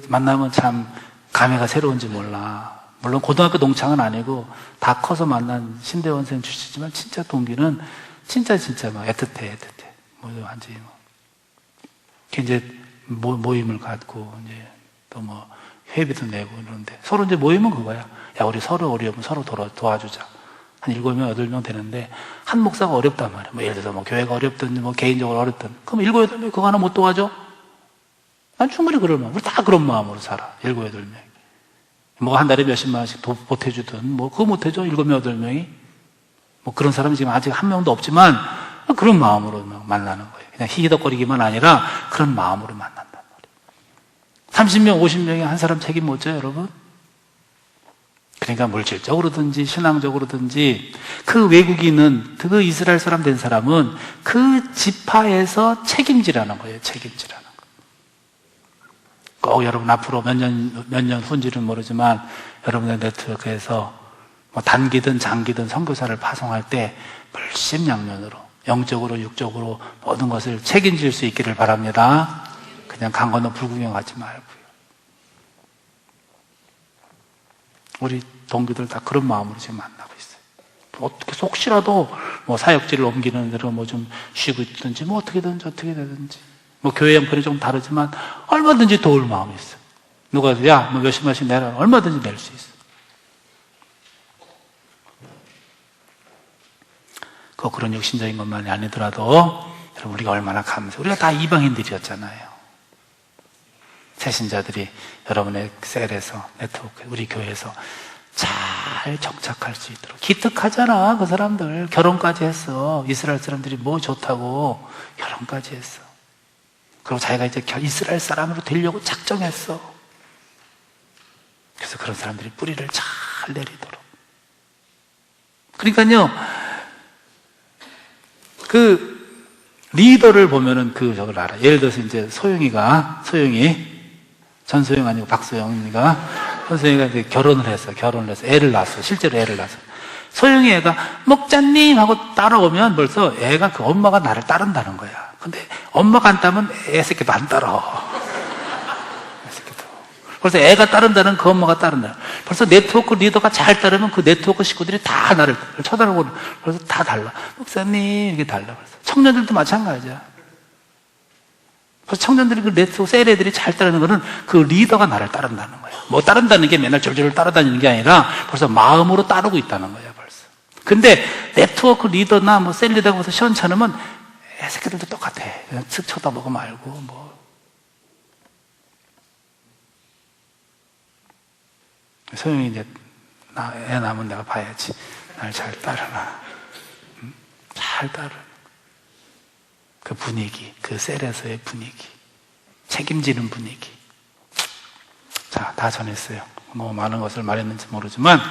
S1: 만나면 참 감회가 새로운지 몰라. 물론 고등학교 동창은 아니고 다 커서 만난 신대원생 출신이지만 진짜 동기는 진짜 막 애틋해. 완전히 이제 모임을 갖고 이제 또 회비도 내고 이러는데 서로 이제 모임은 그거야. 야, 우리 서로 어려우면 서로 도와주자. 한 7명, 8명 되는데 한 목사가 어렵단 말이야. 예를 들어서 교회가 어렵든 개인적으로 어렵든 그럼 7, 8명 그거 하나 못 도와줘? 난 충분히 그럴 마음. 우리 다 그런 마음으로 살아. 7, 8명. 한 달에 몇십만 원씩 보태주든 그거 못해줘? 7명, 8명이? 그런 사람이 지금 아직 한 명도 없지만 그런 마음으로 만나는 거예요. 그냥 희희덕거리기만 아니라 그런 마음으로 만난단 말이에요. 30명, 50명이 한 사람 책임 못 져요, 여러분? 그러니까 물질적으로든지 신앙적으로든지 그 외국인은 그 이스라엘 사람 된 사람은 그 지파에서 책임지라는 거예요. 책임지라는 거. 꼭 여러분 앞으로 몇 년 후인지는 모르지만 여러분의 네트워크에서 단기든 장기든 선교사를 파송할 때 물심양면으로 영적으로 육적으로 모든 것을 책임질 수 있기를 바랍니다. 그냥 강 건너 불구경 하지 말고요. 우리 동기들 다 그런 마음으로 지금 만나고 있어요. 어떻게 혹시라도 사역지를 옮기는 대로 좀 쉬고 있든지 어떻게든지 교회 형편이 좀 다르지만 얼마든지 도울 마음이 있어요. 누가 야 몇십만씩 내라 얼마든지 낼 수 있어. 그런 육신적인 것만이 아니더라도 여러분 우리가 얼마나 감사해요. 우리가 다 이방인들이었잖아요. 새신자들이 여러분의 셀에서 네트워크 우리 교회에서 잘 정착할 수 있도록 기특하잖아. 그 사람들 결혼까지 했어. 이스라엘 사람들이 뭐 좋다고 결혼까지 했어. 그리고 자기가 이제 이스라엘 사람으로 되려고 작정했어. 그래서 그런 사람들이 뿌리를 잘 내리도록. 그러니까요 리더를 보면은 저걸 알아. 예를 들어서 이제 소영이 전소영 아니고 박소영이가 전소영이가 이제 결혼을 해서 애를 낳았어. 실제로 애를 낳았어. 소영이 애가 목자님 하고 따라오면 벌써 애가 그 엄마가 나를 따른다는 거야. 근데 엄마가 안 따르면 애 새끼도 안 따라. 벌써 애가 따른다는 그 엄마가 따른다. 벌써 네트워크 리더가 잘 따르면 그 네트워크 식구들이 다 나를 쳐다보고 벌써 다 달라. 목사님 이게 달라. 벌써 청년들도 마찬가지야. 그래서 청년들이 그 네트워크 셀 애들이 잘 따르는 거는 그 리더가 나를 따른다는 거야. 따른다는 게 맨날 졸졸 따라다니는 게 아니라 벌써 마음으로 따르고 있다는 거야 벌써. 근데 네트워크 리더나 셀 리더가 벌써 시원찮으면 애 새끼들도 똑같아. 그냥 쓱 쳐다보고 말고 소영이 이제 애 낳으면 내가 봐야지. 날 잘 따르나. 잘 따르. 그 분위기, 그 셀에서의 분위기, 책임지는 분위기. 자, 다 전했어요. 너무 많은 것을 말했는지 모르지만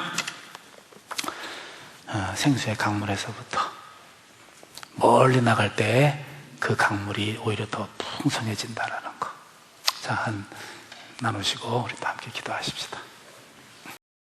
S1: 생수의 강물에서부터 멀리 나갈 때 그 강물이 오히려 더 풍성해진다라는 거. 자, 나누시고 우리 다 함께 기도하십시다.